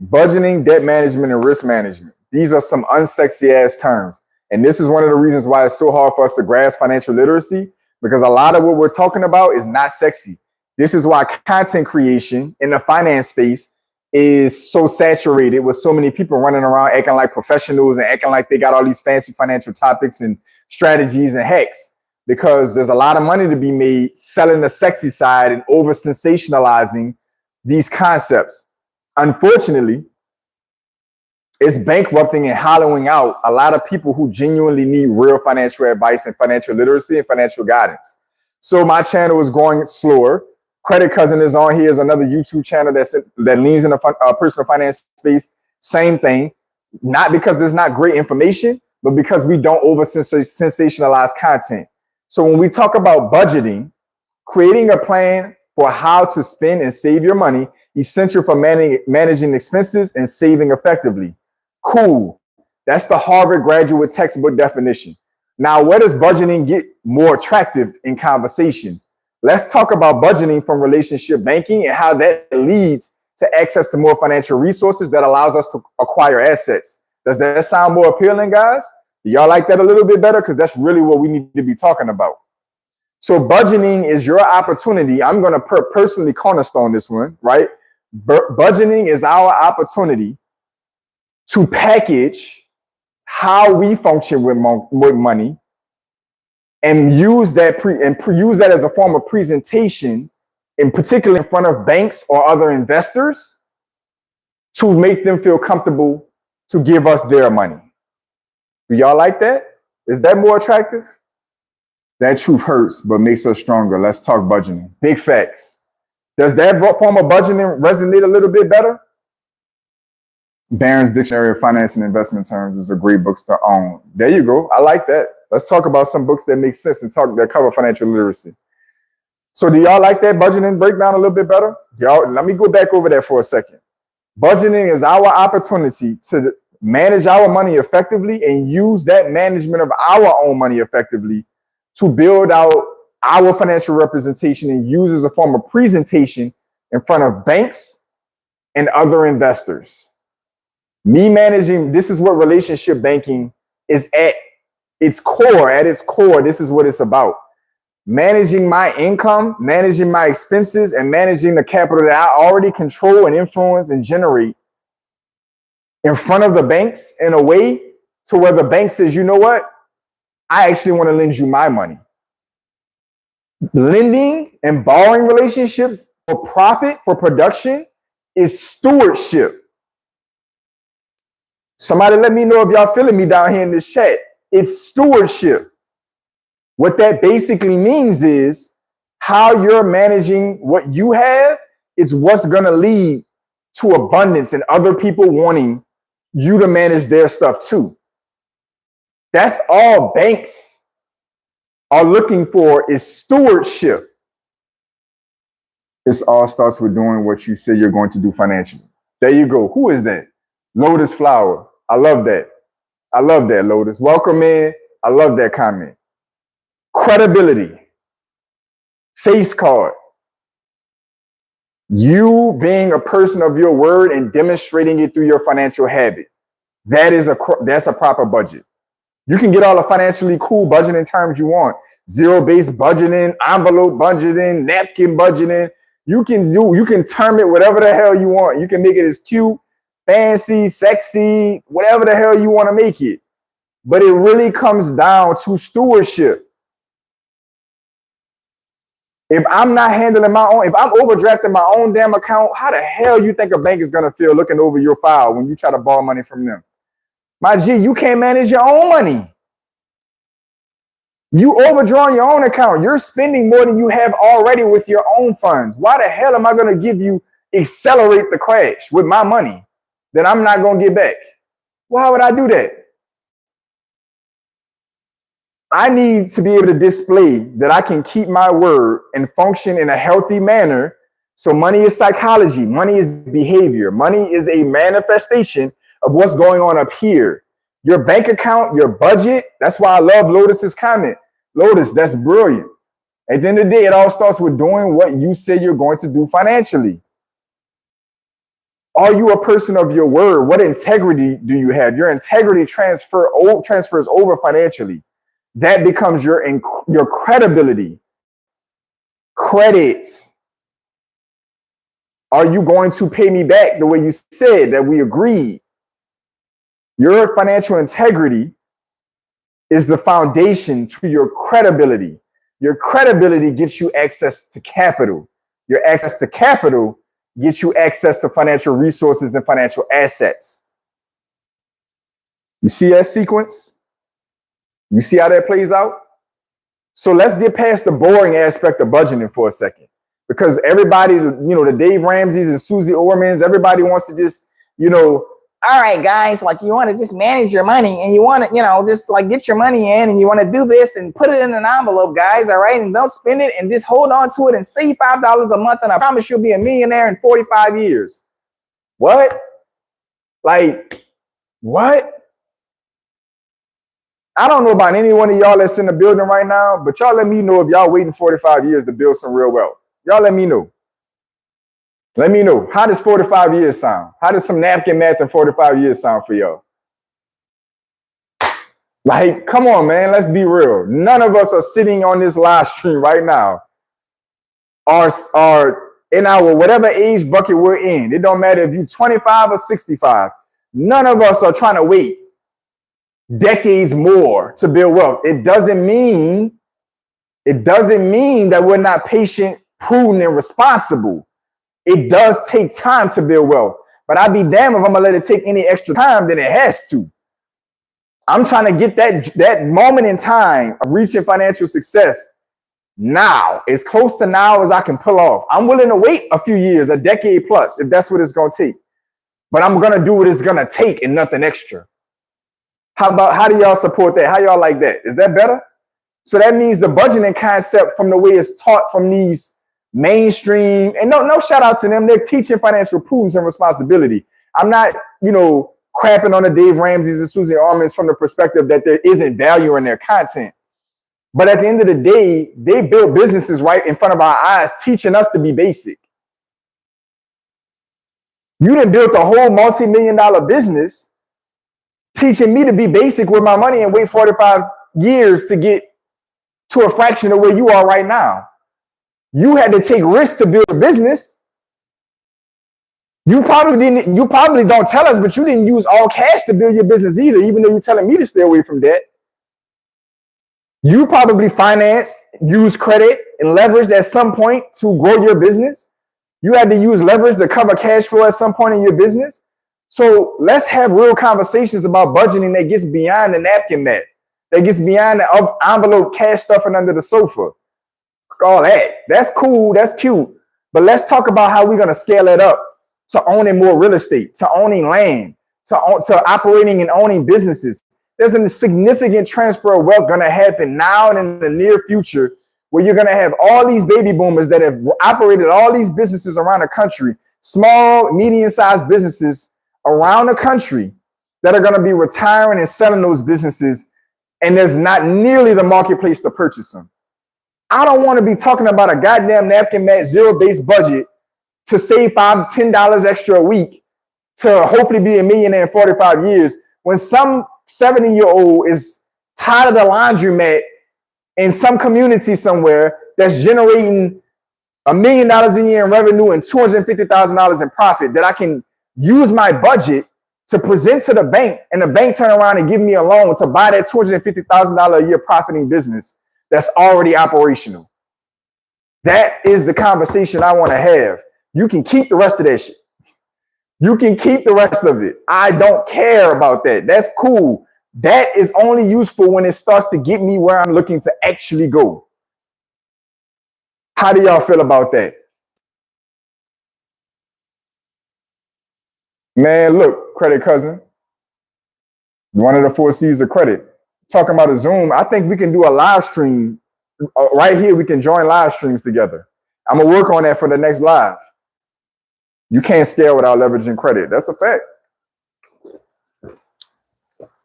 budgeting, debt management, and risk management. These are some unsexy ass terms. And this is one of the reasons why it's so hard for us to grasp financial literacy, because a lot of what we're talking about is not sexy. This is why content creation in the finance space is so saturated with so many people running around acting like professionals and acting like they got all these fancy financial topics and strategies and hacks, because there's a lot of money to be made selling the sexy side and over sensationalizing these concepts. Unfortunately, it's bankrupting and hollowing out a lot of people who genuinely need real financial advice and financial literacy and financial guidance. So my channel is growing slower. Credit Cousin is on here, is another YouTube channel that leans in the personal finance space. Same thing. Not because there's not great information, but because we don't over sensationalize content. So when we talk about budgeting, creating a plan for how to spend and save your money, essential for managing expenses and saving effectively. Cool. That's the Harvard graduate textbook definition. Now, where does budgeting get more attractive in conversation? Let's talk about budgeting from relationship banking and how that leads to access to more financial resources that allows us to acquire assets. Does that sound more appealing, guys? Do y'all like that a little bit better? Because that's really what we need to be talking about. So budgeting is your opportunity. I'm going to personally cornerstone this one, right? Budgeting is our opportunity to package how we function with money and use that use that as a form of presentation, in particular in front of banks or other investors, to make them feel comfortable to give us their money. Do y'all like that? Is that more attractive? That truth hurts, but makes us stronger. Let's talk budgeting. Big facts. Does that form of budgeting resonate a little bit better? Barron's Dictionary of Finance and Investment Terms is a great book to own. There you go. I like that. Let's talk about some books that make sense and that cover financial literacy. So do y'all like that budgeting breakdown a little bit better? Y'all, let me go back over that for a second. Budgeting is our opportunity to manage our money effectively and use that management of our own money effectively to build out our financial representation and use as a form of presentation in front of banks and other investors. This is what relationship banking is at its core. At its core, this is what it's about. Managing my income, managing my expenses, and managing the capital that I already control and influence and generate in front of the banks in a way to where the bank says, you know what? I actually want to lend you my money. Lending and borrowing relationships for profit, for production, is stewardship. Somebody let me know if y'all feeling me down here in this chat. It's stewardship. What that basically means is how you're managing what you have is what's going to lead to abundance and other people wanting you to manage their stuff too. That's all banks are looking for, is stewardship. This all starts with doing what you say you're going to do financially. There you go. Who is that? Lotus Flower. I love that. I love that, Lotus. Welcome in. I love that comment. Credibility. Face card. You being a person of your word and demonstrating it through your financial habit. That's a proper budget. You can get all the financially cool budgeting terms you want. Zero-based budgeting, envelope budgeting, napkin budgeting. You can term it whatever the hell you want. You can make it as cute, fancy, sexy, whatever the hell you want to make it. But it really comes down to stewardship. If I'm not handling my own, if I'm overdrafting my own damn account, how the hell you think a bank is going to feel looking over your file when you try to borrow money from them? My G, you can't manage your own money. You overdrawing your own account. You're spending more than you have already with your own funds. Why the hell am I going to accelerate the crash with my money that I'm not going to get back? Why would I do that? I need to be able to display that I can keep my word and function in a healthy manner. So money is psychology. Money is behavior. Money is a manifestation of what's going on up here. Your bank account, your budget. That's why I love Lotus's comment. Lotus, that's brilliant. At the end of the day, it all starts with doing what you say you're going to do financially. Are you a person of your word? What integrity do you have? Your integrity transfers over financially. That becomes your credibility. Credit. Are you going to pay me back the way you said that we agreed? Your financial integrity is the foundation to your credibility. Your credibility gets you access to capital. Your access to capital gets you access to financial resources and financial assets. You see that sequence? You see how that plays out? So let's get past the boring aspect of budgeting for a second. Because everybody, the Dave Ramseys and Susie Ormans, everybody wants to just, all right, guys, like you want to just manage your money and you want to, just like get your money in and you want to do this and put it in an envelope, guys, all right? And don't spend it and just hold on to it and save $5 a month and I promise you'll be a millionaire in 45 years. What? Like, what? I don't know about any one of y'all that's in the building right now, but y'all let me know if y'all waiting 45 years to build some real wealth. Y'all let me know. Let me know. How does 45 years sound? How does some napkin math in 45 years sound for y'all? Like, come on, man. Let's be real. None of us are sitting on this live stream right now are in our whatever age bucket we're in. It don't matter if you're 25 or 65. None of us are trying to wait decades more to build wealth. It doesn't mean that we're not patient, prudent, and responsible. It does take time to build wealth, but I'd be damned if I'm gonna let it take any extra time than it has to. I'm trying to get that moment in time of reaching financial success now, as close to now as I can pull off. I'm willing to wait a few years, a decade plus, if that's what it's gonna take. But I'm gonna do what it's gonna take and nothing extra. How do y'all support that? How y'all like that? Is that better? So that means the budgeting concept from the way it's taught from these mainstream, and no shout out to them. They're teaching financial prudence and responsibility. I'm not, crapping on the Dave Ramseys and Susie Ormans from the perspective that there isn't value in their content. But at the end of the day, they build businesses right in front of our eyes, teaching us to be basic. You done built a whole multi-million-dollar business teaching me to be basic with my money and wait 45 years to get to a fraction of where you are right now. You had to take risks to build a business. You probably don't tell us, but you didn't use all cash to build your business either, even though you're telling me to stay away from debt. You probably financed, used credit, and leveraged at some point to grow your business. You had to use leverage to cover cash flow at some point in your business. So let's have real conversations about budgeting that gets beyond the napkin mat, that gets beyond the envelope cash stuffing under the sofa. All that. That's cool. That's cute. But let's talk about how we're going to scale it up to owning more real estate, to owning land, to operating and owning businesses. There's a significant transfer of wealth going to happen now and in the near future, where you're going to have all these baby boomers that have operated all these businesses around the country, small, medium-sized businesses around the country that are going to be retiring and selling those businesses, and there's not nearly the marketplace to purchase them. I don't want to be talking about a goddamn napkin mat zero-based budget to save $5, $10 extra a week to hopefully be a millionaire in 45 years when some 70-year-old is tired of the laundromat in some community somewhere that's generating $1 million a year in revenue and $250,000 in profit that I can use my budget to present to the bank, and the bank turn around and give me a loan to buy that $250,000 a year profiting business that's already operational. That is the conversation I want to have. You can keep the rest of that shit. You can keep the rest of it. I don't care about that. That's cool. That is only useful when it starts to get me where I'm looking to actually go. How do y'all feel about that? Man, look, credit cousin. One of the 4 C's of credit. Talking about a Zoom, I think we can do a live stream. Right here, we can join live streams together. I'm going to work on that for the next live. You can't scale without leveraging credit. That's a fact.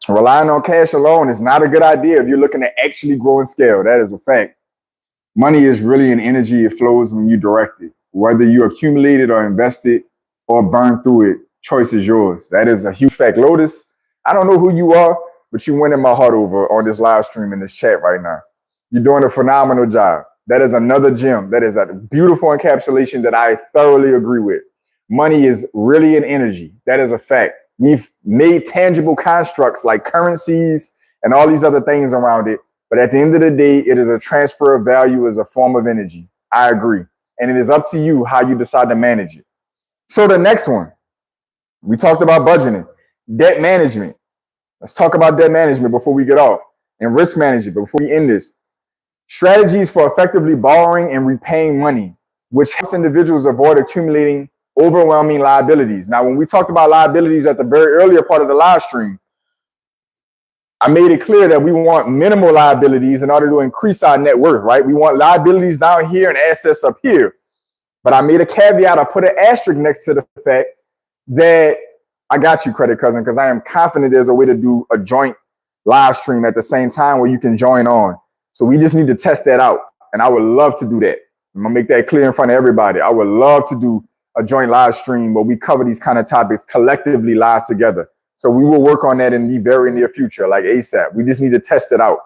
Relying on cash alone is not a good idea if you're looking to actually grow and scale. That is a fact. Money is really an energy. It flows when you direct it. Whether you accumulate it or invest it or burn through it, choice is yours. That is a huge fact. Lotus, I don't know who you are, but you winning my heart over on this live stream in this chat right now. You're doing a phenomenal job. That is another gem. That is a beautiful encapsulation that I thoroughly agree with. Money is really an energy. That is a fact. We've made tangible constructs like currencies and all these other things around it. But at the end of the day, it is a transfer of value as a form of energy. I agree. And it is up to you how you decide to manage it. So the next one, we talked about budgeting, debt management. Let's talk about debt management before we get off, and risk management before we end this. Strategies for effectively borrowing and repaying money, which helps individuals avoid accumulating overwhelming liabilities. Now, when we talked about liabilities at the very earlier part of the live stream, I made it clear that we want minimal liabilities in order to increase our net worth, right? We want liabilities down here and assets up here. But I made a caveat. I put an asterisk next to the fact that I got you, credit cousin, because I am confident there's a way to do a joint live stream at the same time where you can join on. So we just need to test that out. And I would love to do that. I'm going to make that clear in front of everybody. I would love to do a joint live stream where we cover these kind of topics collectively live together. So we will work on that in the very near future, like ASAP. We just need to test it out.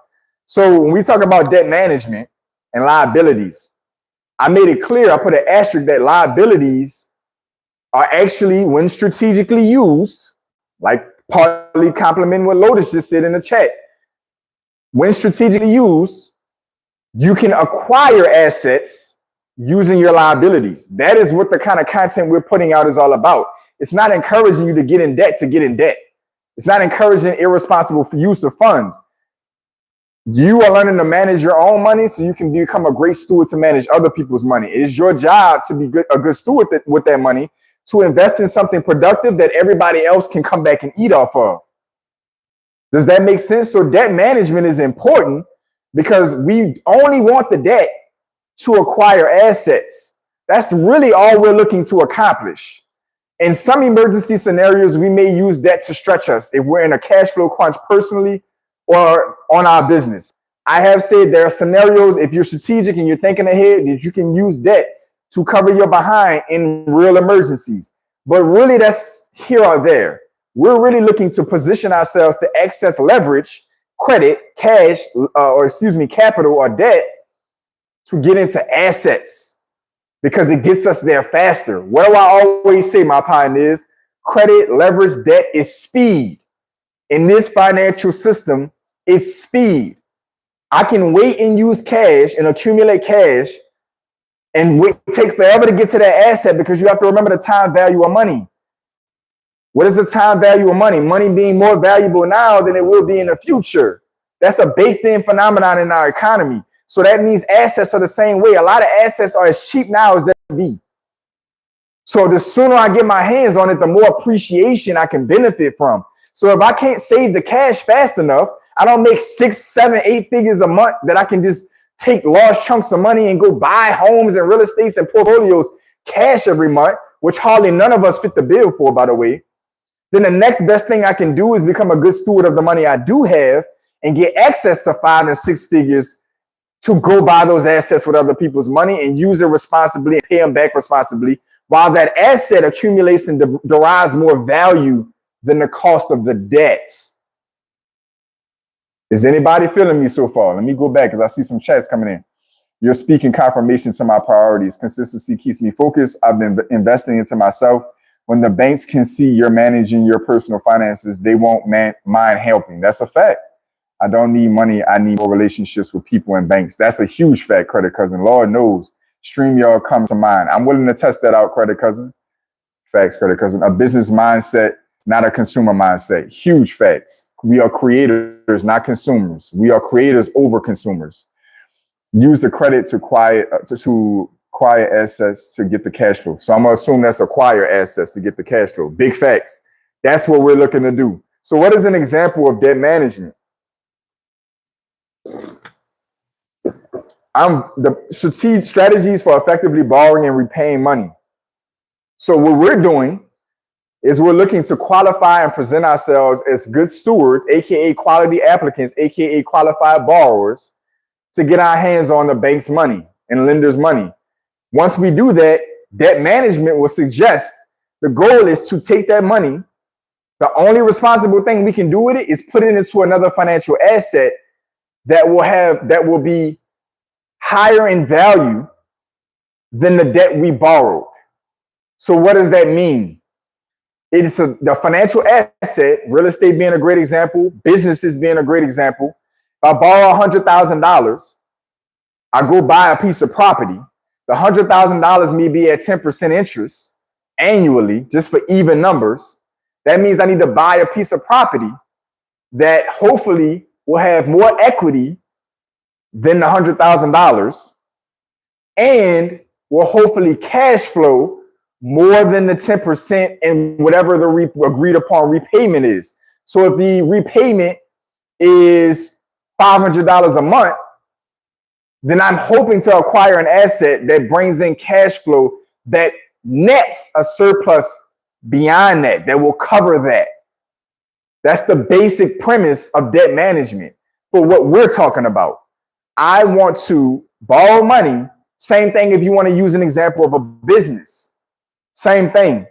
So when we talk about debt management and liabilities, I made it clear, I put an asterisk that liabilities are actually, when strategically used, like partly complimenting what Lotus just said in the chat, when strategically used, you can acquire assets using your liabilities. That is what the kind of content we're putting out is all about. It's not encouraging you to get in debt to get in debt. It's not encouraging irresponsible use of funds. You are learning to manage your own money so you can become a great steward to manage other people's money. It is your job to be a good steward with that money, to invest in something productive that everybody else can come back and eat off of. Does that make sense? So debt management is important because we only want the debt to acquire assets. That's really all we're looking to accomplish. In some emergency scenarios, we may use debt to stretch us if we're in a cash flow crunch personally or on our business. I have said there are scenarios, if you're strategic and you're thinking ahead, that you can use debt to cover your behind in real emergencies. But really, that's here or there. We're really looking to position ourselves to access leverage, credit, cash, capital or debt to get into assets because it gets us there faster. What do I always say, my pioneers? Credit, leverage, debt is speed. In this financial system, it's speed. I can wait and use cash and accumulate cash and take forever to get to that asset because you have to remember the time value of money. What is the time value of money? Money being more valuable now than it will be in the future. That's a baked-in phenomenon in our economy. So that means assets are the same way. A lot of assets are as cheap now as they can be. So the sooner I get my hands on it, the more appreciation I can benefit from. So if I can't save the cash fast enough, I don't make 6, 7, 8 figures a month that I can just take large chunks of money and go buy homes and real estates and portfolios cash every month, which hardly none of us fit the bill for, by the way. then the next best thing I can do is become a good steward of the money I do have and get access to 5 and 6 figures to go buy those assets with other people's money and use it responsibly and pay them back responsibly, while that asset accumulates and derives more value than the cost of the debts. Is anybody feeling me so far? Let me go back because I see some chats coming in. You're speaking confirmation to my priorities. Consistency keeps me focused. I've been investing into myself. When the banks can see you're managing your personal finances, they won't mind helping. That's a fact. I don't need money. I need more relationships with people and banks. That's a huge fact, Credit Cousin. Lord knows, StreamYard comes to mind. I'm willing to test that out, Credit Cousin. Facts, Credit Cousin. A business mindset, not a consumer mindset. Huge facts. We are creators, not consumers. We are creators over consumers. Use the credit to acquire assets to get the cash flow. So I'm gonna assume that's acquire assets to get the cash flow. Big facts. That's what we're looking to do. So what is an example of debt management? The strategies for effectively borrowing and repaying money. So what we're doing is we're looking to qualify and present ourselves as good stewards, aka quality applicants, aka qualified borrowers, to get our hands on the bank's money and lenders' money. Once we do that, debt management will suggest the goal is to take that money. The only responsible thing we can do with it is put it into another financial asset that will be higher in value than the debt we borrowed. So what does that mean? It's the financial asset, real estate being a great example, businesses being a great example. If I borrow $100,000, I go buy a piece of property. The $100,000 may be at 10% interest annually, just for even numbers. That means I need to buy a piece of property that hopefully will have more equity than the $100,000 and will hopefully cash flow more than the 10% and whatever the agreed upon repayment is. So if the repayment is $500 a month, then I'm hoping to acquire an asset that brings in cash flow that nets a surplus beyond that will cover that. That's the basic premise of debt management for what we're talking about. I want to borrow money. Same thing if you want to use an example of a business. Same thing.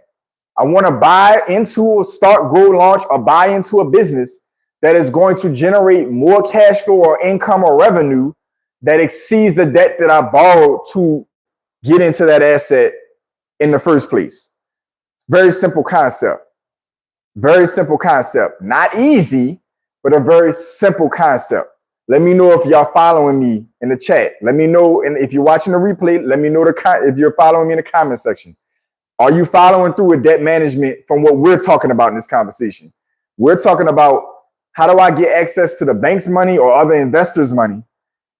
I want to buy into, start, grow, launch, or buy into a business that is going to generate more cash flow or income or revenue that exceeds the debt that I borrowed to get into that asset in the first place. Very simple concept. Very simple concept. Not easy, but a very simple concept. Let me know if y'all following me in the chat. Let me know, and if you're watching the replay, let me know if you're following me in the comment section. Are you following through with debt management from what we're talking about in this conversation? We're talking about how do I get access to the bank's money or other investors' money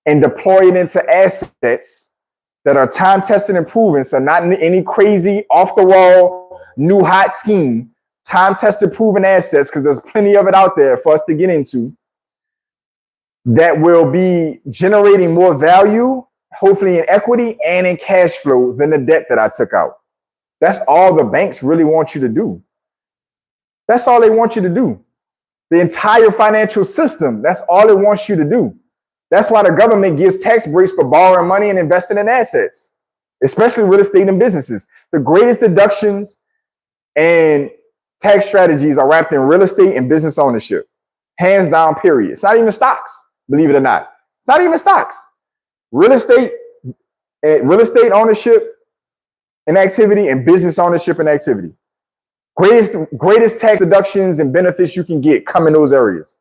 and deploy it into assets that are time-tested and proven, so not any crazy, off-the-wall, new hot scheme, time-tested, proven assets, because there's plenty of it out there for us to get into, that will be generating more value, hopefully in equity and in cash flow than the debt that I took out. That's all the banks really want you to do. That's all they want you to do. The entire financial system, that's all it wants you to do. That's why the government gives tax breaks for borrowing money and investing in assets, especially real estate and businesses. The greatest deductions and tax strategies are wrapped in real estate and business ownership. Hands down, period. It's not even stocks, believe it or not. It's not even stocks. Real estate ownership and activity and business ownership and activity. Greatest tax deductions and benefits you can get come in those areas.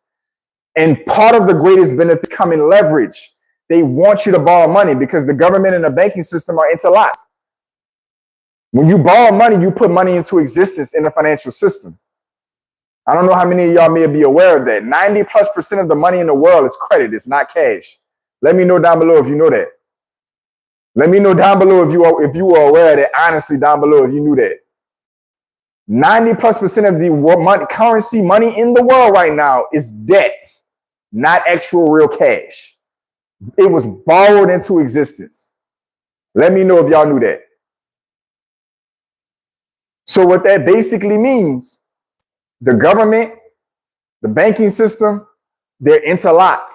And part of the greatest benefit come in leverage. They want you to borrow money because the government and the banking system are interlocked. When you borrow money, you put money into existence in the financial system. I don't know how many of y'all may be aware of that. 90+% of the money in the world is credit. It's not cash. Let me know down below if you know that. Let me know down below if you are aware of that. Honestly, down below if you knew that. 90+% of the currency money in the world right now is debt, not actual real cash. It was borrowed into existence. Let me know if y'all knew that. So what that basically means, the government, the banking system, they're interlocked.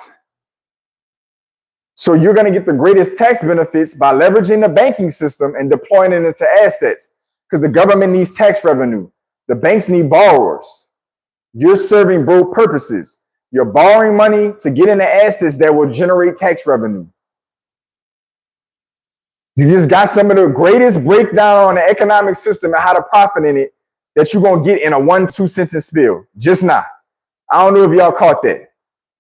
So you're going to get the greatest tax benefits by leveraging the banking system and deploying it into assets, because the government needs tax revenue. The banks need borrowers. You're serving both purposes. You're borrowing money to get into assets that will generate tax revenue. You just got some of the greatest breakdown on the economic system and how to profit in it that you're going to get in a 1-2 sentence spiel. Just now. I don't know if y'all caught that.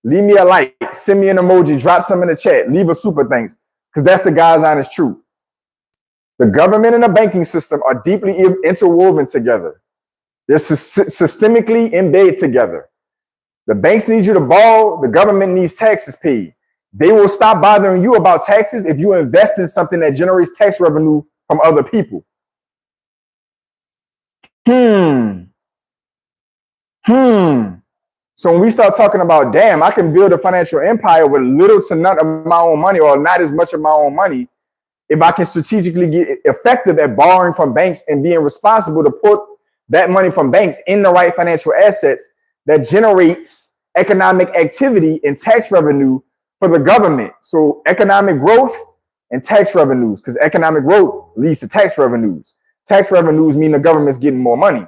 Leave me a like, send me an emoji, drop some in the chat, leave a super thanks, because that's the God's honest truth. The government and the banking system are deeply interwoven together. They're systemically embedded together. The banks need you to borrow, the government needs taxes paid. They will stop bothering you about taxes if you invest in something that generates tax revenue from other people. So when we start talking about, damn, I can build a financial empire with little to none of my own money, or not as much of my own money, if I can strategically get effective at borrowing from banks and being responsible to put that money from banks in the right financial assets that generates economic activity and tax revenue for the government. So economic growth and tax revenues, because economic growth leads to tax revenues. Tax revenues mean the government's getting more money.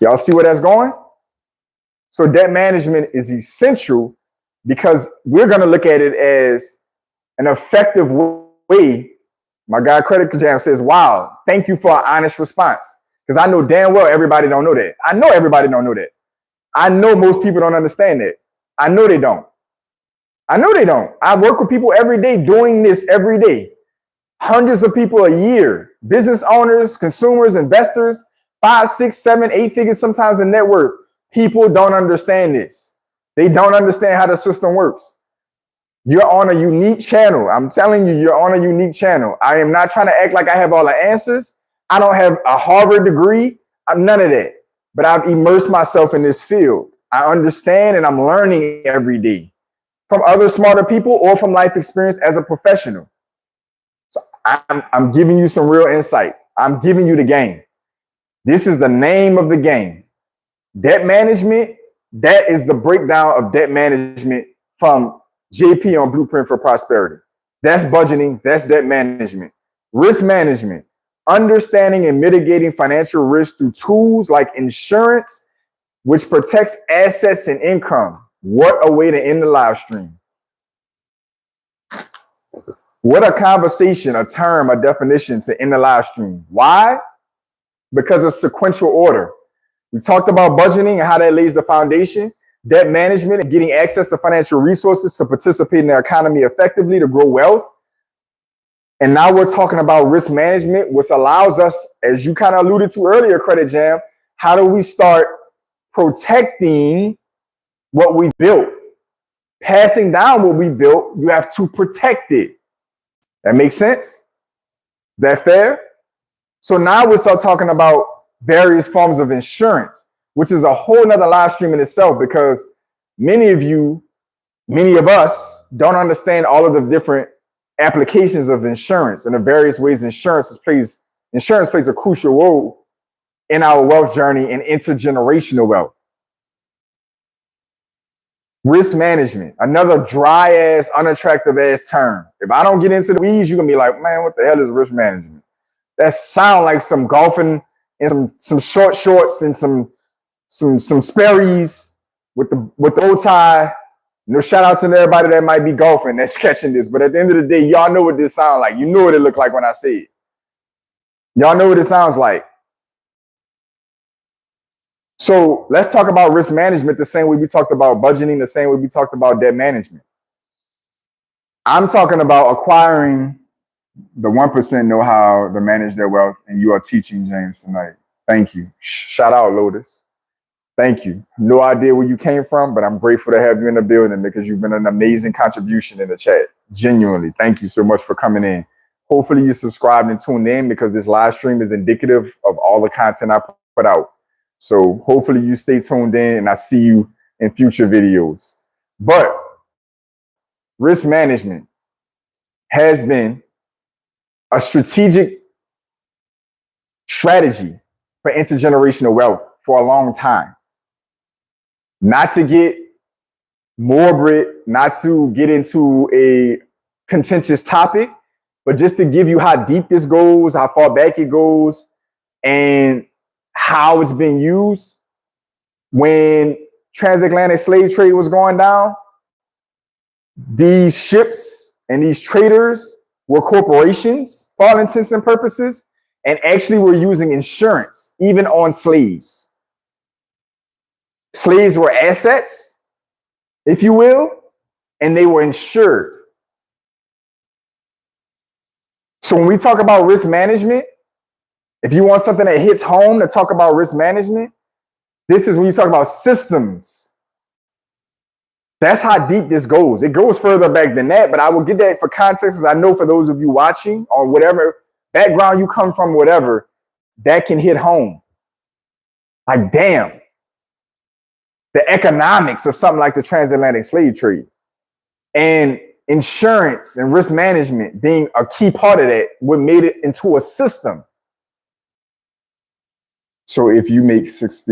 Y'all see where that's going? So debt management is essential, because we're going to look at it as an effective way. My guy Credit Jam says, wow, thank you for an honest response. Because I know damn well everybody don't know that. I know everybody don't know that. I know most people don't understand that. I know they don't. I know they don't. I work with people every day doing this every day. Hundreds of people a year. Business owners, consumers, investors, 5, 6, 7, 8 figures sometimes in net worth. People don't understand this. They don't understand how the system works. You're on a unique channel. I'm telling you, you're on a unique channel. I am not trying to act like I have all the answers. I don't have a Harvard degree. I'm none of that. But I've immersed myself in this field. I understand, and I'm learning every day from other smarter people or from life experience as a professional. So I'm giving you some real insight. I'm giving you the game. This is the name of the game. Debt management, that is the breakdown of debt management from JP on Blueprint for Prosperity. That's budgeting, that's debt management. Risk management, understanding and mitigating financial risk through tools like insurance, which protects assets and income. What a way to end the live stream. What a conversation, a term, a definition to end the live stream. Why? Because of sequential order. We talked about budgeting and how that lays the foundation, debt management and getting access to financial resources to participate in the economy effectively to grow wealth. And now we're talking about risk management, which allows us, as you kind of alluded to earlier, Credit Jam, how do we start protecting what we built? Passing down what we built, you have to protect it. That makes sense? Is that fair? So now we start talking about various forms of insurance, which is a whole nother live stream in itself, because many of us don't understand all of the different applications of insurance and the various ways insurance plays a crucial role in our wealth journey and intergenerational wealth. Risk management, another dry ass, unattractive ass term. If I don't get into the weeds, you're gonna be like, man, what the hell is risk management? That sound like some golfing and some short shorts and some Sperry's with the bow tie. You know, shout out to everybody that might be golfing that's catching this. But at the end of the day, y'all know what this sounds like. You know what it looked like when I say it. Y'all know what it sounds like. So let's talk about risk management the same way we talked about budgeting, the same way we talked about debt management. I'm talking about acquiring the 1% know how to manage their wealth, and you are teaching James tonight. Thank you. Shout out, Lotus. Thank you. No idea where you came from, but I'm grateful to have you in the building because you've been an amazing contribution in the chat. Genuinely. Thank you so much for coming in. Hopefully you subscribed and tuned in, because this live stream is indicative of all the content I put out. So hopefully you stay tuned in, and I see you in future videos. But risk management has been a strategic strategy for intergenerational wealth for a long time. Not to get morbid, not to get into a contentious topic, but just to give you how deep this goes, how far back it goes, and how it's been used. When transatlantic slave trade was going down, these ships and these traders were corporations for all intents and purposes, and actually were using insurance even on slaves. Slaves were assets, if you will, and they were insured. So when we talk about risk management, if you want something that hits home to talk about risk management, this is when you talk about systems. That's how deep this goes. It goes further back than that, but I will get that for context, as I know for those of you watching or whatever background you come from, whatever, that can hit home. Like, damn, the economics of something like the transatlantic slave trade and insurance and risk management being a key part of that, what made it into a system. So if you make $60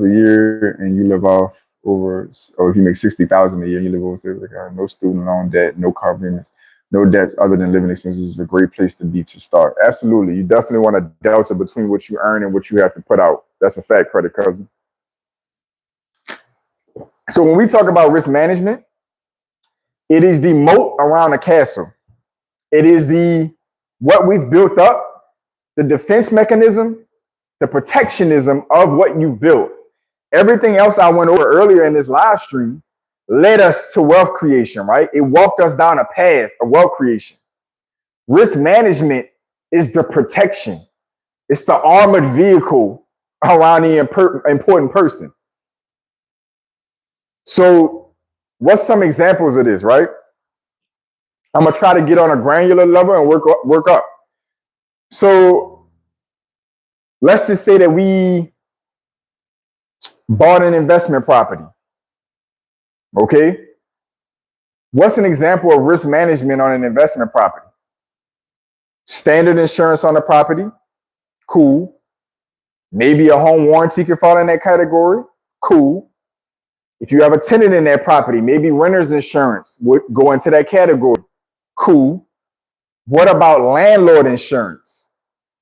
a year and you live off over, or if you make $60,000 a year and you live over, no student loan debt, no car payments, no debt other than living expenses, is a great place to be to start. Absolutely. You definitely want a delta between what you earn and what you have to put out. That's a fact, credit cousin. So when we talk about risk management, it is the moat around a castle. It is what we've built up, the defense mechanism, the protectionism of what you've built. Everything else I went over earlier in this live stream led us to wealth creation, right? It walked us down a path of wealth creation. Risk management is the protection. It's the armored vehicle around the important person. So what's some examples of this, right? I'm going to try to get on a granular level and work up. So let's just say that we bought an investment property. Okay. What's an example of risk management on an investment property? Standard insurance on the property. Cool. Maybe a home warranty could fall in that category. Cool. If you have a tenant in that property, maybe renter's insurance would go into that category. Cool. What about landlord insurance?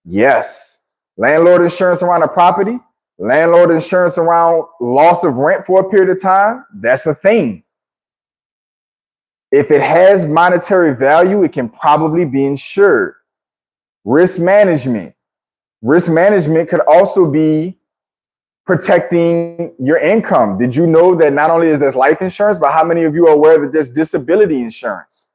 Yes. Landlord insurance around a property, landlord insurance around loss of rent for a period of time. That's a thing. If it has monetary value, it can probably be insured. Risk management. Risk management could also be protecting your income. Did you know that not only is there life insurance, but how many of you are aware that there's disability insurance?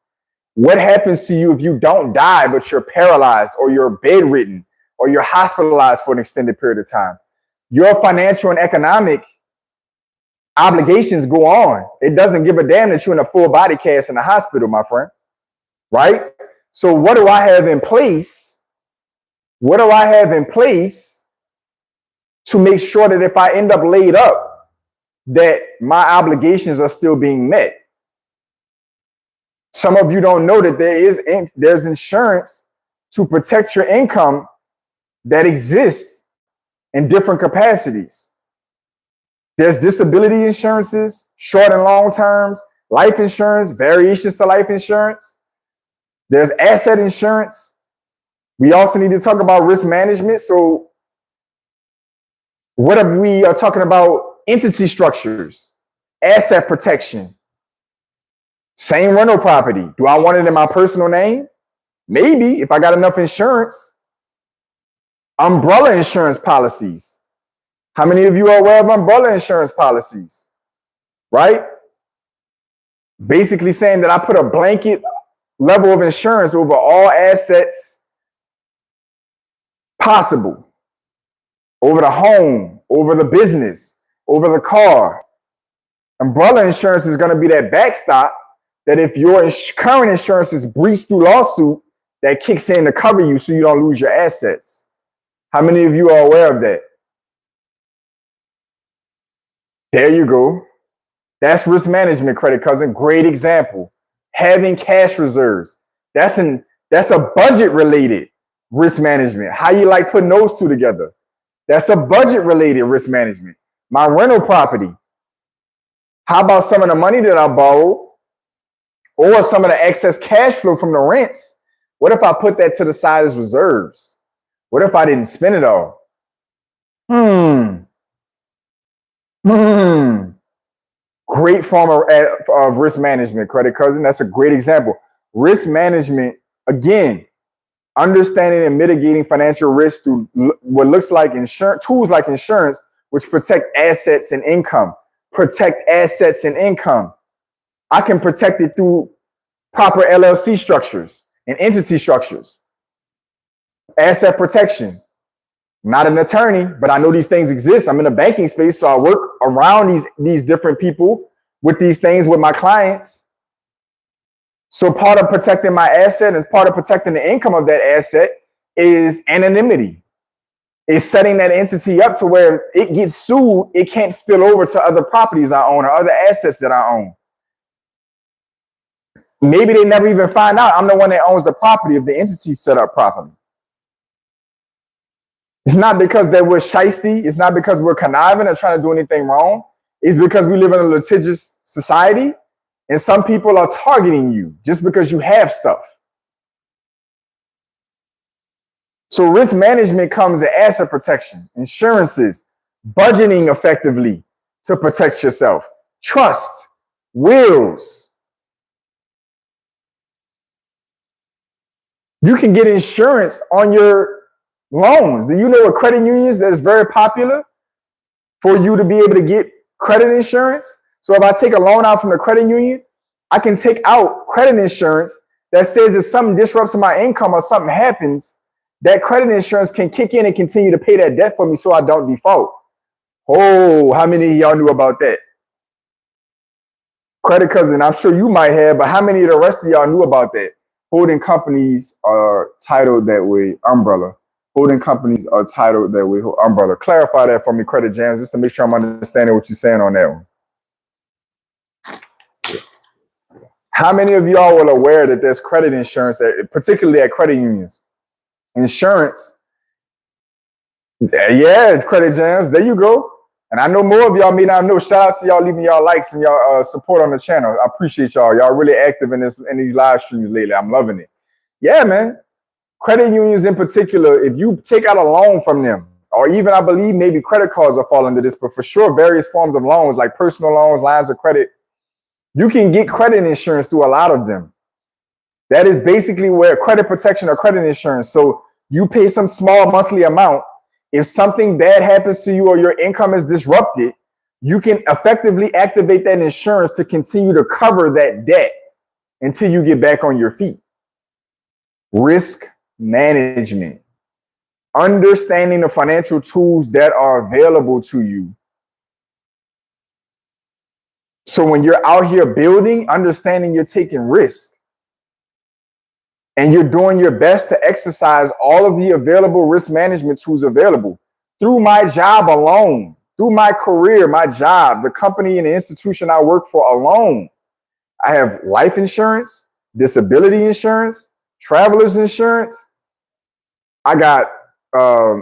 What happens to you if you don't die, but you're paralyzed or you're bedridden or you're hospitalized for an extended period of time? Your financial and economic obligations go on. It doesn't give a damn that you're in a full body cast in the hospital, my friend, right? So what do I have in place? What do I have in place to make sure that if I end up laid up, that my obligations are still being met? Some of you don't know that there's insurance to protect your income that exists in different capacities. There's disability insurances, short and long terms, life insurance, variations to life insurance. There's asset insurance. We also need to talk about risk management. So what if we are talking about entity structures, asset protection, same rental property? Do I want it in my personal name? Maybe, if I got enough insurance. Umbrella insurance policies. How many of you are aware of umbrella insurance policies? Right? Basically saying that I put a blanket level of insurance over all assets possible. Over the home, over the business, over the car. Umbrella insurance is going to be that backstop that if your current insurance is breached through lawsuit, that kicks in to cover you so you don't lose your assets. How many of you are aware of that? There you go. That's risk management, credit cousin. Great example. Having cash reserves. That's a budget related. risk management. How you like putting those two together? That's a budget related risk management. My rental property. How about some of the money that I borrow or some of the excess cash flow from the rents? What if I put that to the side as reserves? What if I didn't spend it all? Great form of risk management, credit cousin. That's a great example. Risk management, again, understanding and mitigating financial risk through what looks like insurance, tools like insurance, which protect assets and income. Protect assets and income. I can protect it through proper LLC structures and entity structures. Asset protection. Not an attorney, but I know these things exist. I'm in the banking space, so I work around these different people with these things with my clients. So part of protecting my asset and part of protecting the income of that asset is anonymity. Is setting that entity up to where it gets sued, it can't spill over to other properties I own or other assets that I own. Maybe they never even find out I'm the one that owns the property if the entity's set up properly. It's not because that we're shiesty. It's not because we're conniving or trying to do anything wrong. It's because we live in a litigious society and some people are targeting you just because you have stuff. So risk management comes in asset protection, insurances, budgeting effectively to protect yourself, trust, wills. You can get insurance on your loans. Do you know what credit unions that is very popular for you to be able to get credit insurance? So if I take a loan out from the credit union, I can take out credit insurance that says if something disrupts my income or something happens, that credit insurance can kick in and continue to pay that debt for me so I don't default. Oh, how many of y'all knew about that? Credit cousin, I'm sure you might have, but how many of the rest of y'all knew about that? Holding companies are titled that way, umbrella. Holding companies are titled that way, umbrella. Clarify that for me, Credit Jams, just to make sure I'm understanding what you're saying on that one. How many of y'all are aware that there's credit insurance, particularly at credit unions? Insurance. Yeah, Credit Jams, there you go. And I know more of y'all may not know. Shout out to y'all leaving y'all likes and y'all support on the channel. I appreciate y'all. Y'all really active in these live streams lately. I'm loving it. Yeah, man. Credit unions in particular, if you take out a loan from them, or even I believe maybe credit cards will fall under this, but for sure various forms of loans like personal loans, lines of credit, you can get credit insurance through a lot of them. That is basically where credit protection or credit insurance. So you pay some small monthly amount. If something bad happens to you or your income is disrupted, you can effectively activate that insurance to continue to cover that debt until you get back on your feet. Risk management, understanding the financial tools that are available to you. So when you're out here building, understanding you're taking risk and you're doing your best to exercise all of the available risk management tools available. Through my job alone, through my career, my job, the company and the institution I work for alone, I have life insurance, disability insurance, traveler's insurance. I got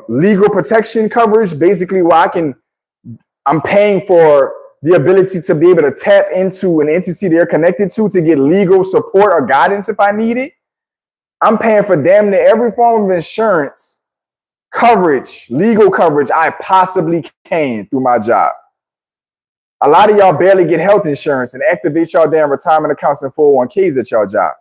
legal protection coverage, basically where I'm paying for the ability to be able to tap into an entity they're connected to get legal support or guidance if I need it. I'm paying for damn near every form of insurance coverage, legal coverage I possibly can through my job. A lot of y'all barely get health insurance and activate y'all damn retirement accounts and 401ks at y'all job.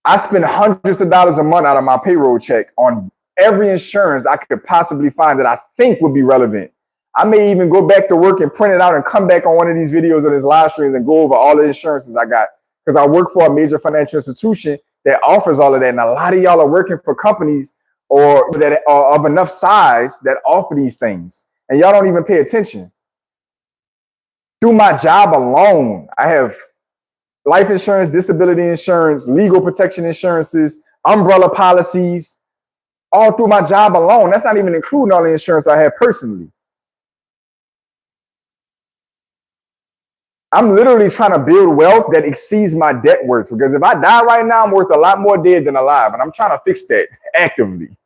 I spend hundreds of dollars a month out of my payroll check on every insurance I could possibly find that I think would be relevant. I may even go back to work and print it out and come back on one of these videos of these live streams and go over all the insurances I got because I work for a major financial institution that offers all of that. And a lot of y'all are working for companies or that are of enough size that offer these things. And y'all don't even pay attention. Through my job alone, I have life insurance, disability insurance, legal protection insurances, umbrella policies, all through my job alone. That's not even including all the insurance I have personally. I'm literally trying to build wealth that exceeds my net worth. Because if I die right now, I'm worth a lot more dead than alive. And I'm trying to fix that actively.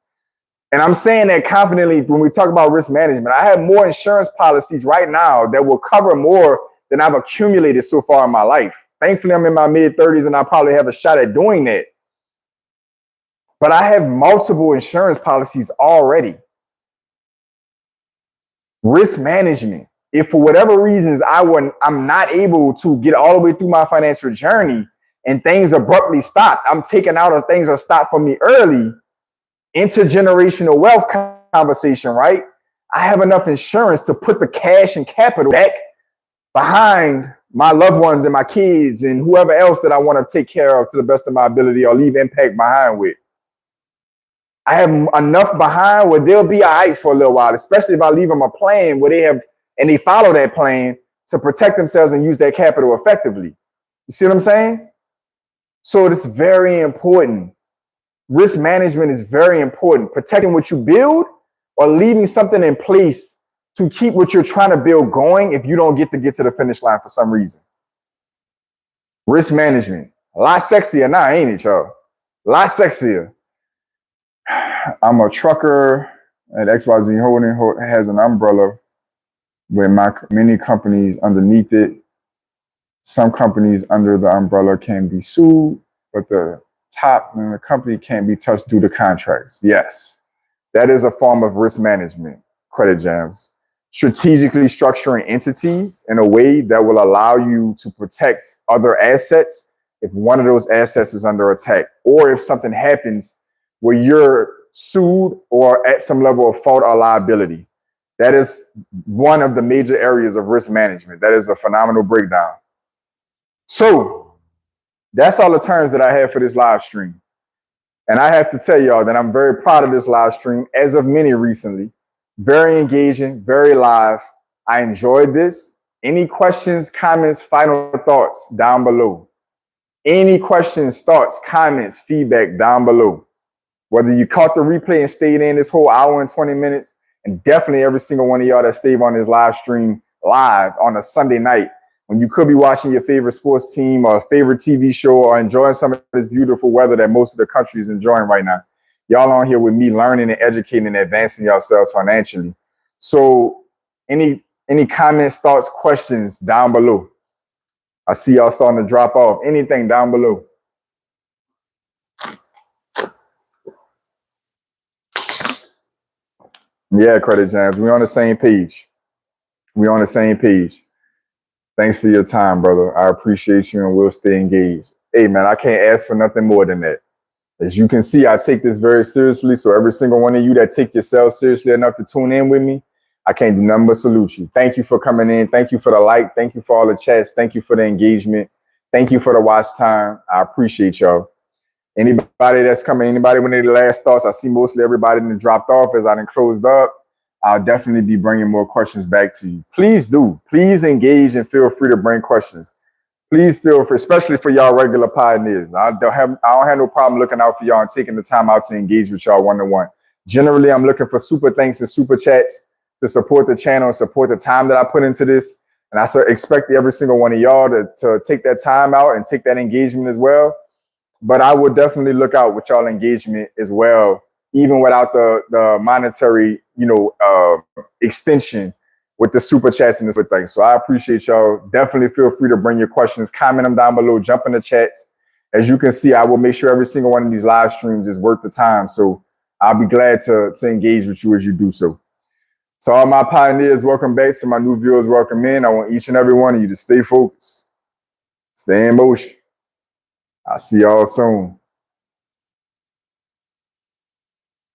And I'm saying that confidently when we talk about risk management. I have more insurance policies right now that will cover more than I've accumulated so far in my life. Thankfully, I'm in my mid-30s and I probably have a shot at doing that. But I have multiple insurance policies already. Risk management. If for whatever reasons I'm not able to get all the way through my financial journey and things abruptly stop, I'm taken out or things are stopped for me early, intergenerational wealth conversation, right? I have enough insurance to put the cash and capital back behind my loved ones and my kids and whoever else that I want to take care of to the best of my ability or leave impact behind with. I have enough behind where they'll be all right for a little while, especially if I leave them a plan where they have and they follow that plan to protect themselves and use that capital effectively. You see what I'm saying? So it's very important. Risk management is very important. Protecting what you build or leaving something in place to keep what you're trying to build going if you don't get to the finish line for some reason. Risk management. A lot sexier now, ain't it, y'all? A lot sexier. I'm a trucker at XYZ Holding has an umbrella with many companies underneath it. Some companies under the umbrella can be sued, but the top and the company can't be touched due to contracts. Yes, that is a form of risk management, Credit Jams. Strategically structuring entities in a way that will allow you to protect other assets if one of those assets is under attack, or if something happens where you're sued or at some level of fault or liability. That is one of the major areas of risk management. That is a phenomenal breakdown. So that's all the terms that I have for this live stream. And I have to tell y'all that I'm very proud of this live stream, as of many recently. Very engaging, very live. I enjoyed this. Any questions, comments, final thoughts down below. Any questions, thoughts, comments, feedback down below. Whether you caught the replay and stayed in this whole hour and 20 minutes, and definitely every single one of y'all that stayed on this live stream live on a Sunday night when you could be watching your favorite sports team or favorite TV show or enjoying some of this beautiful weather that most of the country is enjoying right now. Y'all on here with me learning and educating and advancing yourselves financially. So any comments, thoughts, questions down below. I see y'all starting to drop off. Anything down below. Yeah, Credit Jams. We're on the same page. We're on the same page. Thanks for your time, brother. I appreciate you and we'll stay engaged. Hey, man, I can't ask for nothing more than that. As you can see, I take this very seriously. So every single one of you that take yourself seriously enough to tune in with me, I can't do nothing but salute you. Thank you for coming in. Thank you for the like. Thank you for all the chats. Thank you for the engagement. Thank you for the watch time. I appreciate y'all. Anybody that's coming, anybody with any last thoughts, I see mostly everybody that dropped off as I done closed up. I'll definitely be bringing more questions back to you. Please do. Please engage and feel free to bring questions. Please feel free, especially for y'all regular pioneers. I don't have no problem looking out for y'all and taking the time out to engage with y'all one-on-one. Generally, I'm looking for super thanks and super chats to support the channel and support the time that I put into this. And I expect every single one of y'all to take that time out and take that engagement as well. But I would definitely look out with y'all engagement as well, even without the monetary, extension with the super chats and this thing. So I appreciate y'all. Definitely feel free to bring your questions, comment them down below, jump in the chats. As you can see, I will make sure every single one of these live streams is worth the time. So I'll be glad to engage with you as you do so. To all my pioneers, welcome back. To my new viewers, welcome in. I want each and every one of you to stay focused, stay in motion. I'll see y'all soon.